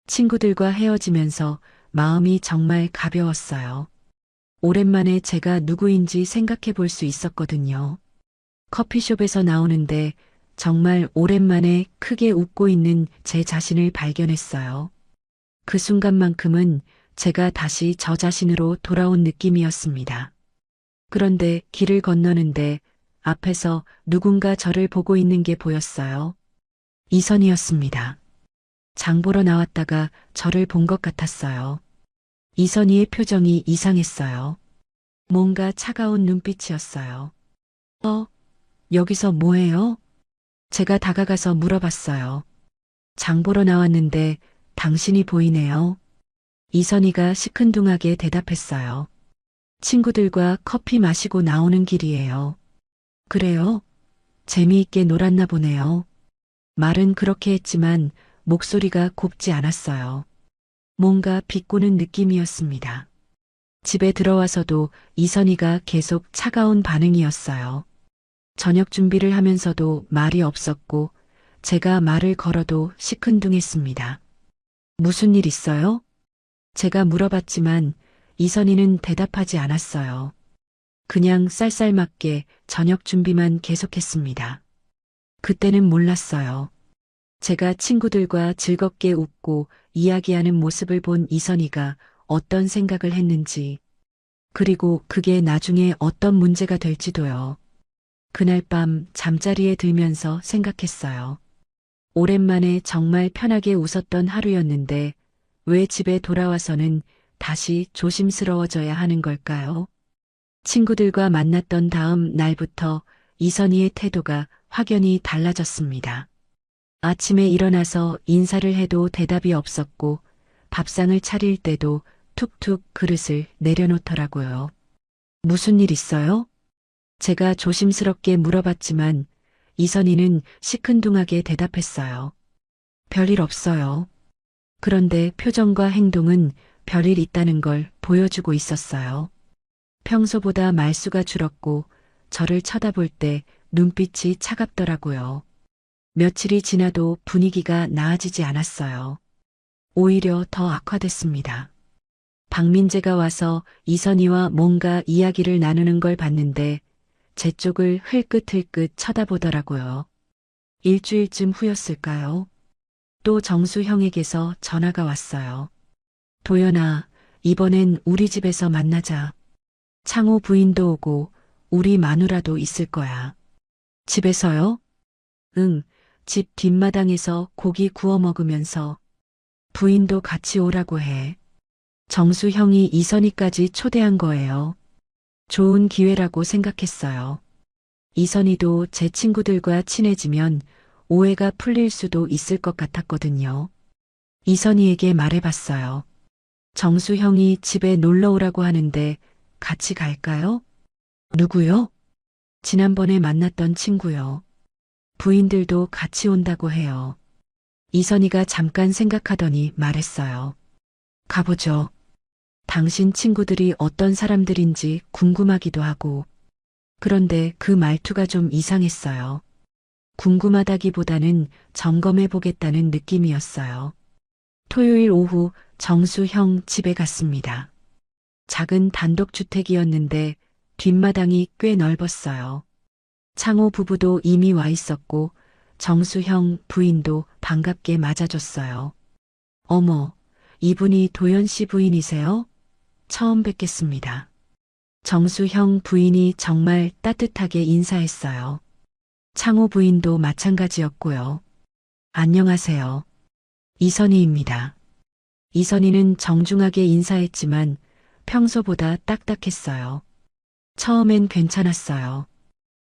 S1: 친구들과 헤어지면서 마음이 정말 가벼웠어요. 오랜만에 제가 누구인지 생각해 볼 수 있었거든요. 커피숍에서 나오는데 정말 오랜만에 크게 웃고 있는 제 자신을 발견했어요. 그 순간만큼은 제가 다시 저 자신으로 돌아온 느낌이었습니다. 그런데 길을 건너는데 앞에서 누군가 저를 보고 있는 게 보였어요. 이선희였습니다. 장 보러 나왔다가 저를 본 것 같았어요. 이선희의 표정이 이상했어요. 뭔가 차가운 눈빛이었어요. 여기서 뭐해요? 제가 다가가서 물어봤어요. 장 보러 나왔는데 당신이 보이네요. 이선희가 시큰둥하게 대답했어요. 친구들과 커피 마시고 나오는 길이에요. 그래요? 재미있게 놀았나 보네요. 말은 그렇게 했지만 목소리가 곱지 않았어요. 뭔가 비꼬는 느낌이었습니다. 집에 들어와서도 이선희가 계속 차가운 반응이었어요. 저녁 준비를 하면서도 말이 없었고 제가 말을 걸어도 시큰둥했습니다. 무슨 일 있어요? 제가 물어봤지만 이선희는 대답하지 않았어요. 그냥 쌀쌀맞게 저녁 준비만 계속했습니다. 그때는 몰랐어요. 제가 친구들과 즐겁게 웃고 이야기하는 모습을 본 이선희가 어떤 생각을 했는지, 그리고 그게 나중에 어떤 문제가 될지도요. 그날 밤 잠자리에 들면서 생각했어요. 오랜만에 정말 편하게 웃었던 하루였는데 왜 집에 돌아와서는 다시 조심스러워져야 하는 걸까요? 친구들과 만났던 다음 날부터 이선희의 태도가 확연히 달라졌습니다. 아침에 일어나서 인사를 해도 대답이 없었고 밥상을 차릴 때도 툭툭 그릇을 내려놓더라고요. 무슨 일 있어요? 제가 조심스럽게 물어봤지만 이선희는 시큰둥하게 대답했어요. 별일 없어요. 그런데 표정과 행동은 별일 있다는 걸 보여주고 있었어요. 평소보다 말수가 줄었고 저를 쳐다볼 때 눈빛이 차갑더라고요. 며칠이 지나도 분위기가 나아지지 않았어요. 오히려 더 악화됐습니다. 박민재가 와서 이선희와 뭔가 이야기를 나누는 걸 봤는데 제 쪽을 흘끗흘끗 쳐다보더라고요. 일주일쯤 후였을까요? 또 정수형에게서 전화가 왔어요. 도연아, 이번엔 우리 집에서 만나자. 창호 부인도 오고 우리 마누라도 있을 거야. 집에서요? 응, 집 뒷마당에서 고기 구워 먹으면서 부인도 같이 오라고 해. 정수형이 이선희까지 초대한 거예요. 좋은 기회라고 생각했어요. 이선희도 제 친구들과 친해지면 오해가 풀릴 수도 있을 것 같았거든요. 이선희에게 말해봤어요. 정수형이 집에 놀러 오라고 하는데 같이 갈까요? 누구요? 지난번에 만났던 친구요. 부인들도 같이 온다고 해요. 이선희가 잠깐 생각하더니 말했어요. 가보죠. 당신 친구들이 어떤 사람들인지 궁금하기도 하고. 그런데 그 말투가 좀 이상했어요. 궁금하다기보다는 점검해 보겠다는 느낌이었어요. 토요일 오후 정수형 집에 갔습니다. 작은 단독주택이었는데 뒷마당이 꽤 넓었어요. 창호 부부도 이미 와 있었고 정수형 부인도 반갑게 맞아줬어요. 어머, 이분이 도연 씨 부인이세요? 처음 뵙겠습니다. 정수형 부인이 정말 따뜻하게 인사했어요. 창호 부인도 마찬가지였고요. 안녕하세요. 이선희입니다. 이선희는 정중하게 인사했지만 평소보다 딱딱했어요. 처음엔 괜찮았어요.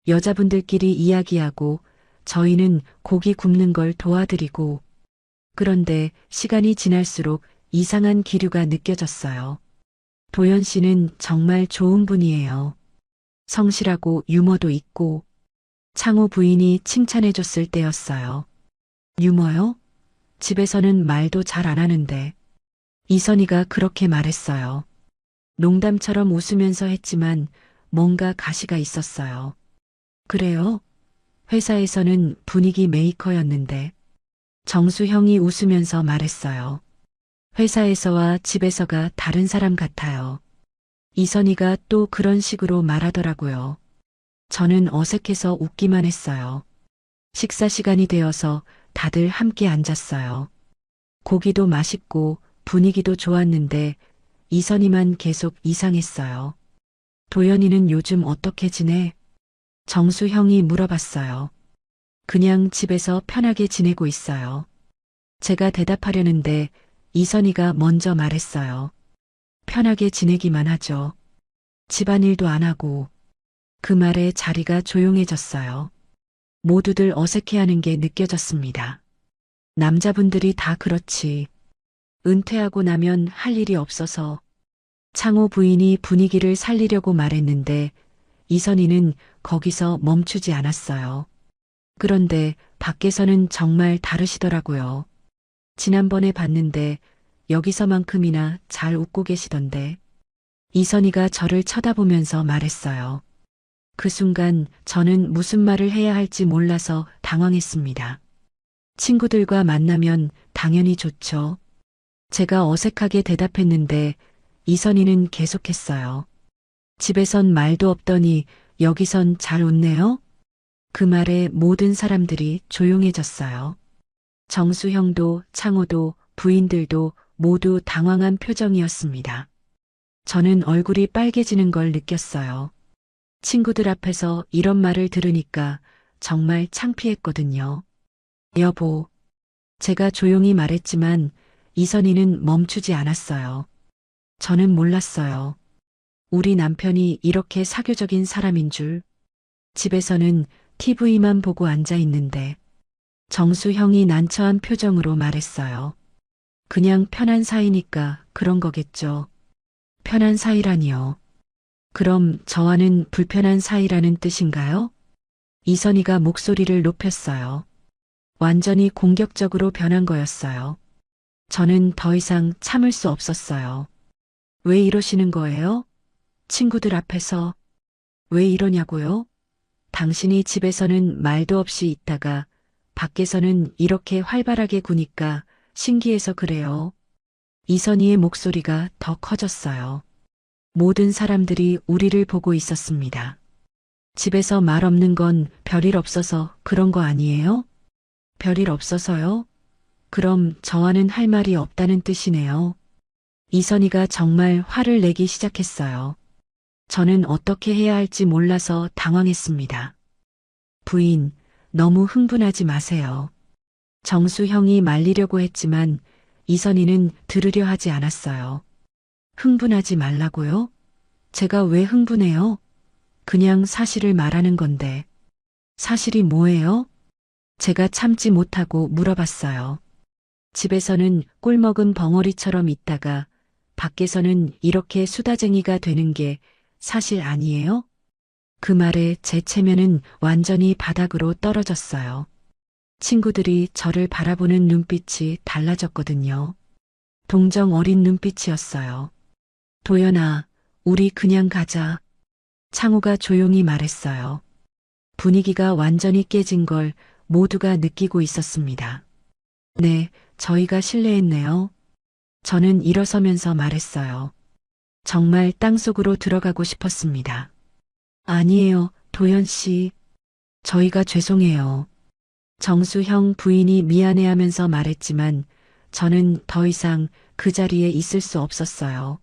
S1: 여자분들끼리 이야기하고 저희는 고기 굽는 걸 도와드리고, 그런데 시간이 지날수록 이상한 기류가 느껴졌어요. 도연 씨는 정말 좋은 분이에요. 성실하고 유머도 있고 창호 부인이 칭찬해줬을 때였어요. 유머요? 집에서는 말도 잘 안 하는데. 이선희가 그렇게 말했어요. 농담처럼 웃으면서 했지만 뭔가 가시가 있었어요. 그래요? 회사에서는 분위기 메이커였는데. 정수형이 웃으면서 말했어요. 회사에서와 집에서가 다른 사람 같아요. 이선희가 또 그런 식으로 말하더라고요. 저는 어색해서 웃기만 했어요. 식사 시간이 되어서 다들 함께 앉았어요. 고기도 맛있고 분위기도 좋았는데 이선희만 계속 이상했어요. 도연이는 요즘 어떻게 지내? 정수형이 물어봤어요. 그냥 집에서 편하게 지내고 있어요. 제가 대답하려는데 이선희가 먼저 말했어요. 편하게 지내기만 하죠. 집안일도 안 하고. 그 말에 자리가 조용해졌어요. 모두들 어색해하는 게 느껴졌습니다. 남자분들이 다 그렇지. 은퇴하고 나면 할 일이 없어서. 창호 부인이 분위기를 살리려고 말했는데 이선희는 거기서 멈추지 않았어요. 그런데 밖에서는 정말 다르시더라고요. 지난번에 봤는데 여기서만큼이나 잘 웃고 계시던데. 이선희가 저를 쳐다보면서 말했어요. 그 순간 저는 무슨 말을 해야 할지 몰라서 당황했습니다. 친구들과 만나면 당연히 좋죠. 제가 어색하게 대답했는데 이선희는 계속했어요. 집에선 말도 없더니 여기선 잘 웃네요? 그 말에 모든 사람들이 조용해졌어요. 정수형도 창호도 부인들도 모두 당황한 표정이었습니다. 저는 얼굴이 빨개지는 걸 느꼈어요. 친구들 앞에서 이런 말을 들으니까 정말 창피했거든요. 여보, 제가 조용히 말했지만 이선희는 멈추지 않았어요. 저는 몰랐어요. 우리 남편이 이렇게 사교적인 사람인 줄. 집에서는 TV만 보고 앉아 있는데. 정수형이 난처한 표정으로 말했어요. 그냥 편한 사이니까 그런 거겠죠. 편한 사이라니요. 그럼 저와는 불편한 사이라는 뜻인가요? 이선희가 목소리를 높였어요. 완전히 공격적으로 변한 거였어요. 저는 더 이상 참을 수 없었어요. 왜 이러시는 거예요? 친구들 앞에서. 왜 이러냐고요? 당신이 집에서는 말도 없이 있다가 밖에서는 이렇게 활발하게 구니까 신기해서 그래요. 이선희의 목소리가 더 커졌어요. 모든 사람들이 우리를 보고 있었습니다. 집에서 말 없는 건 별일 없어서 그런 거 아니에요? 별일 없어서요? 그럼 저와는 할 말이 없다는 뜻이네요. 이선희가 정말 화를 내기 시작했어요. 저는 어떻게 해야 할지 몰라서 당황했습니다. 부인, 너무 흥분하지 마세요. 정수형이 말리려고 했지만 이선희는 들으려 하지 않았어요. 흥분하지 말라고요? 제가 왜 흥분해요? 그냥 사실을 말하는 건데. 사실이 뭐예요? 제가 참지 못하고 물어봤어요. 집에서는 꿀먹은 벙어리처럼 있다가 밖에서는 이렇게 수다쟁이가 되는 게 사실 아니에요? 그 말에 제 체면은 완전히 바닥으로 떨어졌어요. 친구들이 저를 바라보는 눈빛이 달라졌거든요. 동정 어린 눈빛이었어요. 도연아, 우리 그냥 가자. 창호가 조용히 말했어요. 분위기가 완전히 깨진 걸 모두가 느끼고 있었습니다. 네, 저희가 실례했네요. 저는 일어서면서 말했어요. 정말 땅속으로 들어가고 싶었습니다. 아니에요, 도연 씨. 저희가 죄송해요. 정수형 부인이 미안해하면서 말했지만 저는 더 이상 그 자리에 있을 수 없었어요.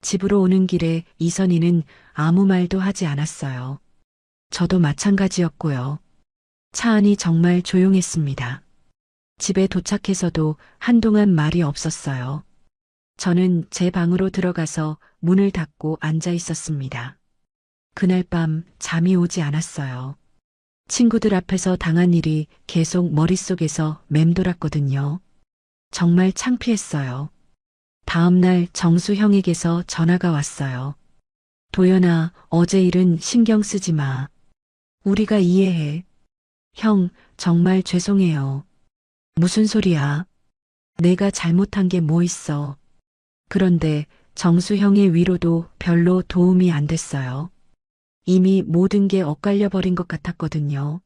S1: 집으로 오는 길에 이선희는 아무 말도 하지 않았어요. 저도 마찬가지였고요. 차 안이 정말 조용했습니다. 집에 도착해서도 한동안 말이 없었어요. 저는 제 방으로 들어가서 문을 닫고 앉아 있었습니다. 그날 밤 잠이 오지 않았어요. 친구들 앞에서 당한 일이 계속 머릿속에서 맴돌았거든요. 정말 창피했어요. 다음 날 정수형에게서 전화가 왔어요. 도연아, 어제 일은 신경 쓰지 마. 우리가 이해해. 형, 정말 죄송해요. 무슨 소리야? 내가 잘못한 게 뭐 있어. 그런데 정수 형의 위로도 별로 도움이 안 됐어요. 이미 모든 게 엇갈려 버린 것 같았거든요.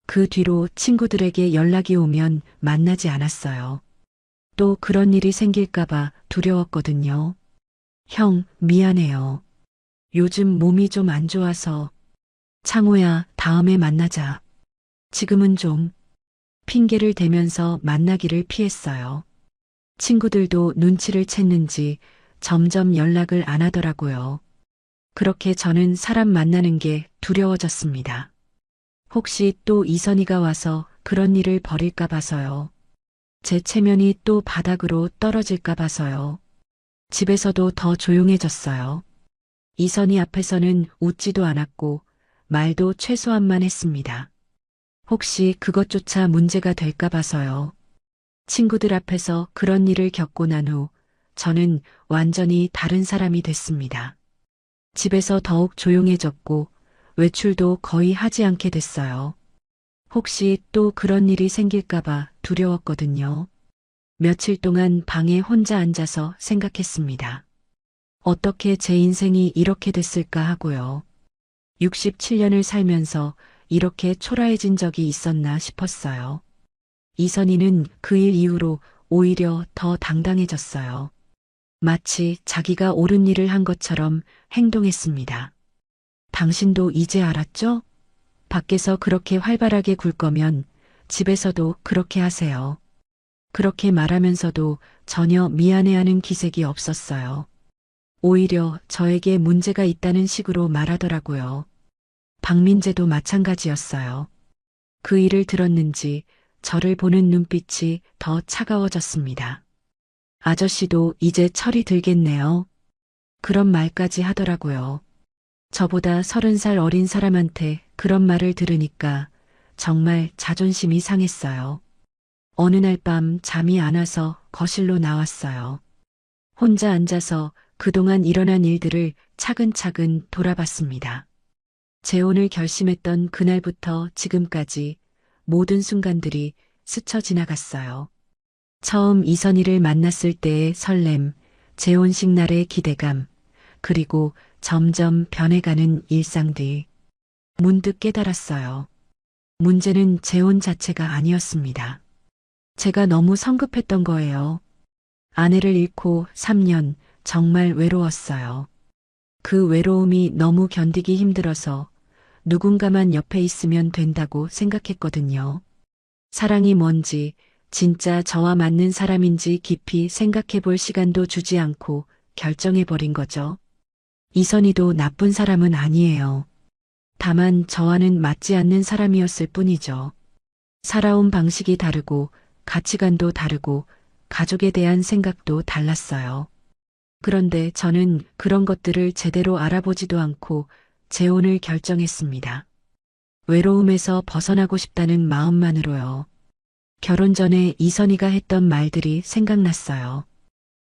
S1: 그 뒤로 친구들에게 연락이 오면 만나지 않았어요. 또 그런 일이 생길까봐 두려웠거든요. 형, 미안해요. 요즘 몸이 좀 안 좋아서. 창호야, 다음에 만나자. 지금은 좀. 핑계를 대면서 만나기를 피했어요. 친구들도 눈치를 챘는지 점점 연락을 안 하더라고요. 그렇게 저는 사람 만나는 게 두려워졌습니다. 혹시 또 이선희가 와서 그런 일을 벌일까 봐서요. 제 체면이 또 바닥으로 떨어질까 봐서요. 집에서도 더 조용해졌어요. 이선희 앞에서는 웃지도 않았고 말도 최소한만 했습니다. 혹시 그것조차 문제가 될까 봐서요. 친구들 앞에서 그런 일을 겪고 난 후 저는 완전히 다른 사람이 됐습니다. 집에서 더욱 조용해졌고 외출도 거의 하지 않게 됐어요. 혹시 또 그런 일이 생길까봐 두려웠거든요. 며칠 동안 방에 혼자 앉아서 생각했습니다. 어떻게 제 인생이 이렇게 됐을까 하고요. 67년을 살면서 이렇게 초라해진 적이 있었나 싶었어요. 이선희는 그 일 이후로 오히려 더 당당해졌어요. 마치 자기가 옳은 일을 한 것처럼 행동했습니다. 당신도 이제 알았죠? 밖에서 그렇게 활발하게 굴 거면 집에서도 그렇게 하세요. 그렇게 말하면서도 전혀 미안해하는 기색이 없었어요. 오히려 저에게 문제가 있다는 식으로 말하더라고요. 박민재도 마찬가지였어요. 그 일을 들었는지 저를 보는 눈빛이 더 차가워졌습니다. 아저씨도 이제 철이 들겠네요. 그런 말까지 하더라고요. 저보다 30살 어린 사람한테 그런 말을 들으니까 정말 자존심이 상했어요. 어느 날 밤 잠이 안 와서 거실로 나왔어요. 혼자 앉아서 그동안 일어난 일들을 차근차근 돌아봤습니다. 재혼을 결심했던 그날부터 지금까지 모든 순간들이 스쳐 지나갔어요. 처음 이선희를 만났을 때의 설렘, 재혼식 날의 기대감, 그리고 점점 변해가는 일상들. 문득 깨달았어요. 문제는 재혼 자체가 아니었습니다. 제가 너무 성급했던 거예요. 아내를 잃고 3년 정말 외로웠어요. 그 외로움이 너무 견디기 힘들어서 누군가만 옆에 있으면 된다고 생각했거든요. 사랑이 뭔지, 진짜 저와 맞는 사람인지 깊이 생각해 볼 시간도 주지 않고 결정해버린 거죠. 이선희도 나쁜 사람은 아니에요. 다만 저와는 맞지 않는 사람이었을 뿐이죠. 살아온 방식이 다르고 가치관도 다르고 가족에 대한 생각도 달랐어요. 그런데 저는 그런 것들을 제대로 알아보지도 않고 재혼을 결정했습니다. 외로움에서 벗어나고 싶다는 마음만으로요. 결혼 전에 이선희가 했던 말들이 생각났어요.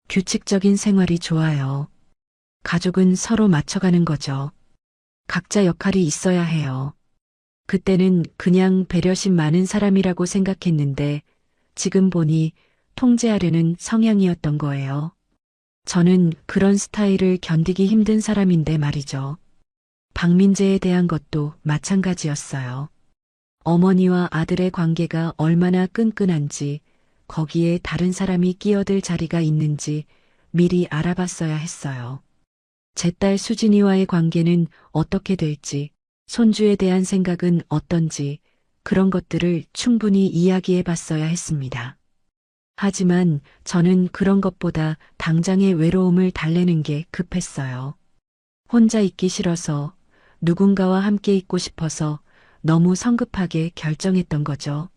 S1: 규칙적인 생활이 좋아요. 가족은 서로 맞춰가는 거죠. 각자 역할이 있어야 해요. 그때는 그냥 배려심 많은 사람이라고 생각했는데 지금 보니 통제하려는 성향이었던 거예요. 저는 그런 스타일을 견디기 힘든 사람인데 말이죠. 박민재에 대한 것도 마찬가지였어요. 어머니와 아들의 관계가 얼마나 끈끈한지, 거기에 다른 사람이 끼어들 자리가 있는지 미리 알아봤어야 했어요. 제 딸 수진이와의 관계는 어떻게 될지, 손주에 대한 생각은 어떤지, 그런 것들을 충분히 이야기해 봤어야 했습니다. 하지만 저는 그런 것보다 당장의 외로움을 달래는 게 급했어요. 혼자 있기 싫어서, 누군가와 함께 있고 싶어서 너무 성급하게 결정했던 거죠.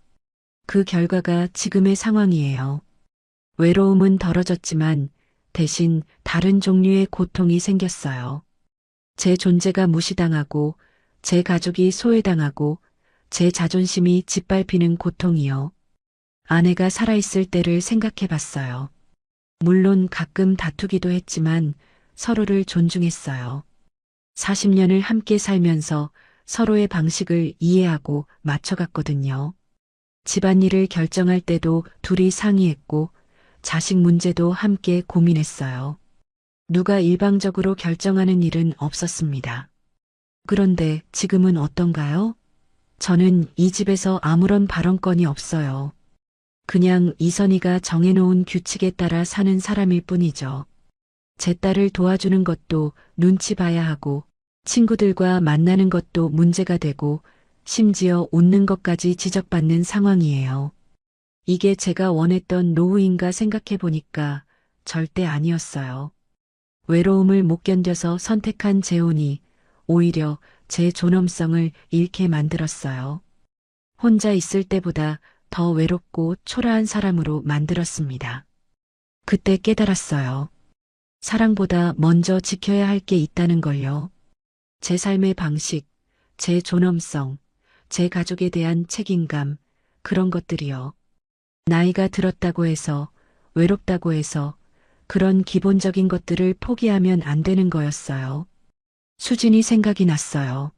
S1: 그 결과가 지금의 상황이에요. 외로움은 덜어졌지만 대신 다른 종류의 고통이 생겼어요. 제 존재가 무시당하고, 제 가족이 소외당하고, 제 자존심이 짓밟히는 고통이요. 아내가 살아있을 때를 생각해 봤어요. 물론 가끔 다투기도 했지만 서로를 존중했어요. 40년을 함께 살면서 서로의 방식을 이해하고 맞춰갔거든요. 집안일을 결정할 때도 둘이 상의했고 자식 문제도 함께 고민했어요. 누가 일방적으로 결정하는 일은 없었습니다. 그런데 지금은 어떤가요? 저는 이 집에서 아무런 발언권이 없어요. 그냥 이선희가 정해놓은 규칙에 따라 사는 사람일 뿐이죠. 제 딸을 도와주는 것도 눈치 봐야 하고 친구들과 만나는 것도 문제가 되고 심지어 웃는 것까지 지적받는 상황이에요. 이게 제가 원했던 노후인가 생각해 보니까 절대 아니었어요. 외로움을 못 견뎌서 선택한 재혼이 오히려 제 존엄성을 잃게 만들었어요. 혼자 있을 때보다 더 외롭고 초라한 사람으로 만들었습니다. 그때 깨달았어요. 사랑보다 먼저 지켜야 할 게 있다는 걸요. 제 삶의 방식, 제 존엄성, 제 가족에 대한 책임감, 그런 것들이요. 나이가 들었다고 해서, 외롭다고 해서 그런 기본적인 것들을 포기하면 안 되는 거였어요. 수진이 생각이 났어요.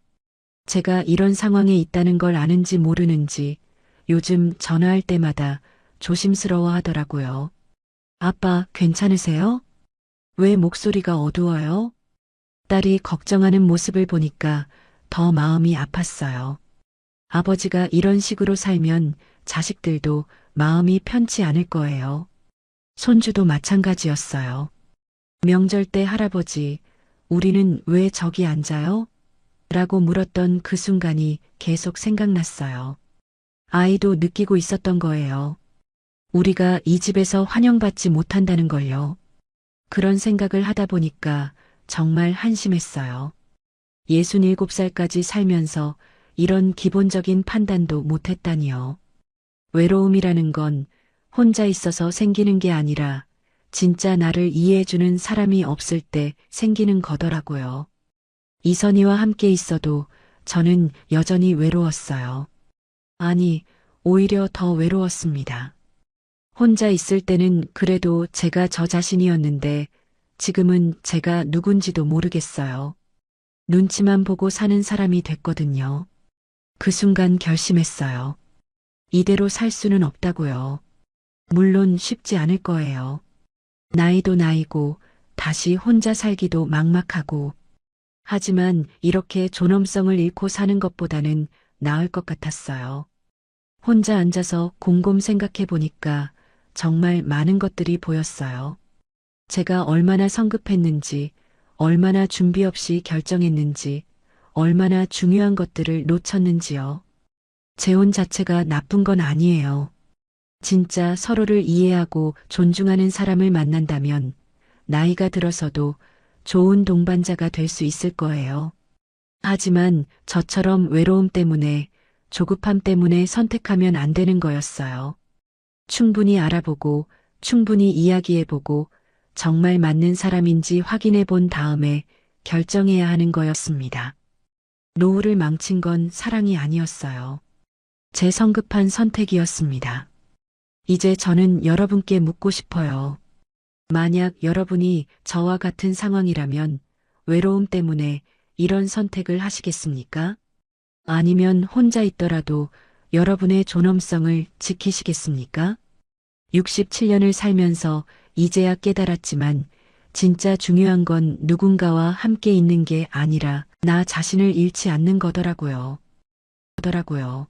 S1: 제가 이런 상황에 있다는 걸 아는지 모르는지 요즘 전화할 때마다 조심스러워 하더라고요. 아빠, 괜찮으세요? 왜 목소리가 어두워요? 딸이 걱정하는 모습을 보니까 더 마음이 아팠어요. 아버지가 이런 식으로 살면 자식들도 마음이 편치 않을 거예요. 손주도 마찬가지였어요. 명절 때 할아버지, 우리는 왜 저기 앉아요? 라고 물었던 그 순간이 계속 생각났어요. 아이도 느끼고 있었던 거예요. 우리가 이 집에서 환영받지 못한다는 걸요. 그런 생각을 하다 보니까 정말 한심했어요. 67살까지 살면서 이런 기본적인 판단도 못했다니요. 외로움이라는 건 혼자 있어서 생기는 게 아니라 진짜 나를 이해해주는 사람이 없을 때 생기는 거더라고요. 이선희와 함께 있어도 저는 여전히 외로웠어요. 아니, 오히려 더 외로웠습니다. 혼자 있을 때는 그래도 제가 저 자신이었는데 지금은 제가 누군지도 모르겠어요. 눈치만 보고 사는 사람이 됐거든요. 그 순간 결심했어요. 이대로 살 수는 없다고요. 물론 쉽지 않을 거예요. 나이도 나이고 다시 혼자 살기도 막막하고 하지만 이렇게 존엄성을 잃고 사는 것보다는 나을 것 같았어요. 혼자 앉아서 곰곰 생각해 보니까 정말 많은 것들이 보였어요. 제가 얼마나 성급했는지, 얼마나 준비 없이 결정했는지, 얼마나 중요한 것들을 놓쳤는지요. 재혼 자체가 나쁜 건 아니에요. 진짜 서로를 이해하고 존중하는 사람을 만난다면 나이가 들어서도 좋은 동반자가 될 수 있을 거예요. 하지만 저처럼 외로움 때문에, 조급함 때문에 선택하면 안 되는 거였어요. 충분히 알아보고, 충분히 이야기해보고, 정말 맞는 사람인지 확인해 본 다음에 결정해야 하는 거였습니다. 노후를 망친 건 사랑이 아니었어요. 제 성급한 선택이었습니다. 이제 저는 여러분께 묻고 싶어요. 만약 여러분이 저와 같은 상황이라면 외로움 때문에 이런 선택을 하시겠습니까? 아니면 혼자 있더라도 여러분의 존엄성을 지키시겠습니까? 67년을 살면서 이제야 깨달았지만 진짜 중요한 건 누군가와 함께 있는 게 아니라 나 자신을 잃지 않는 거더라고요. 더라고요.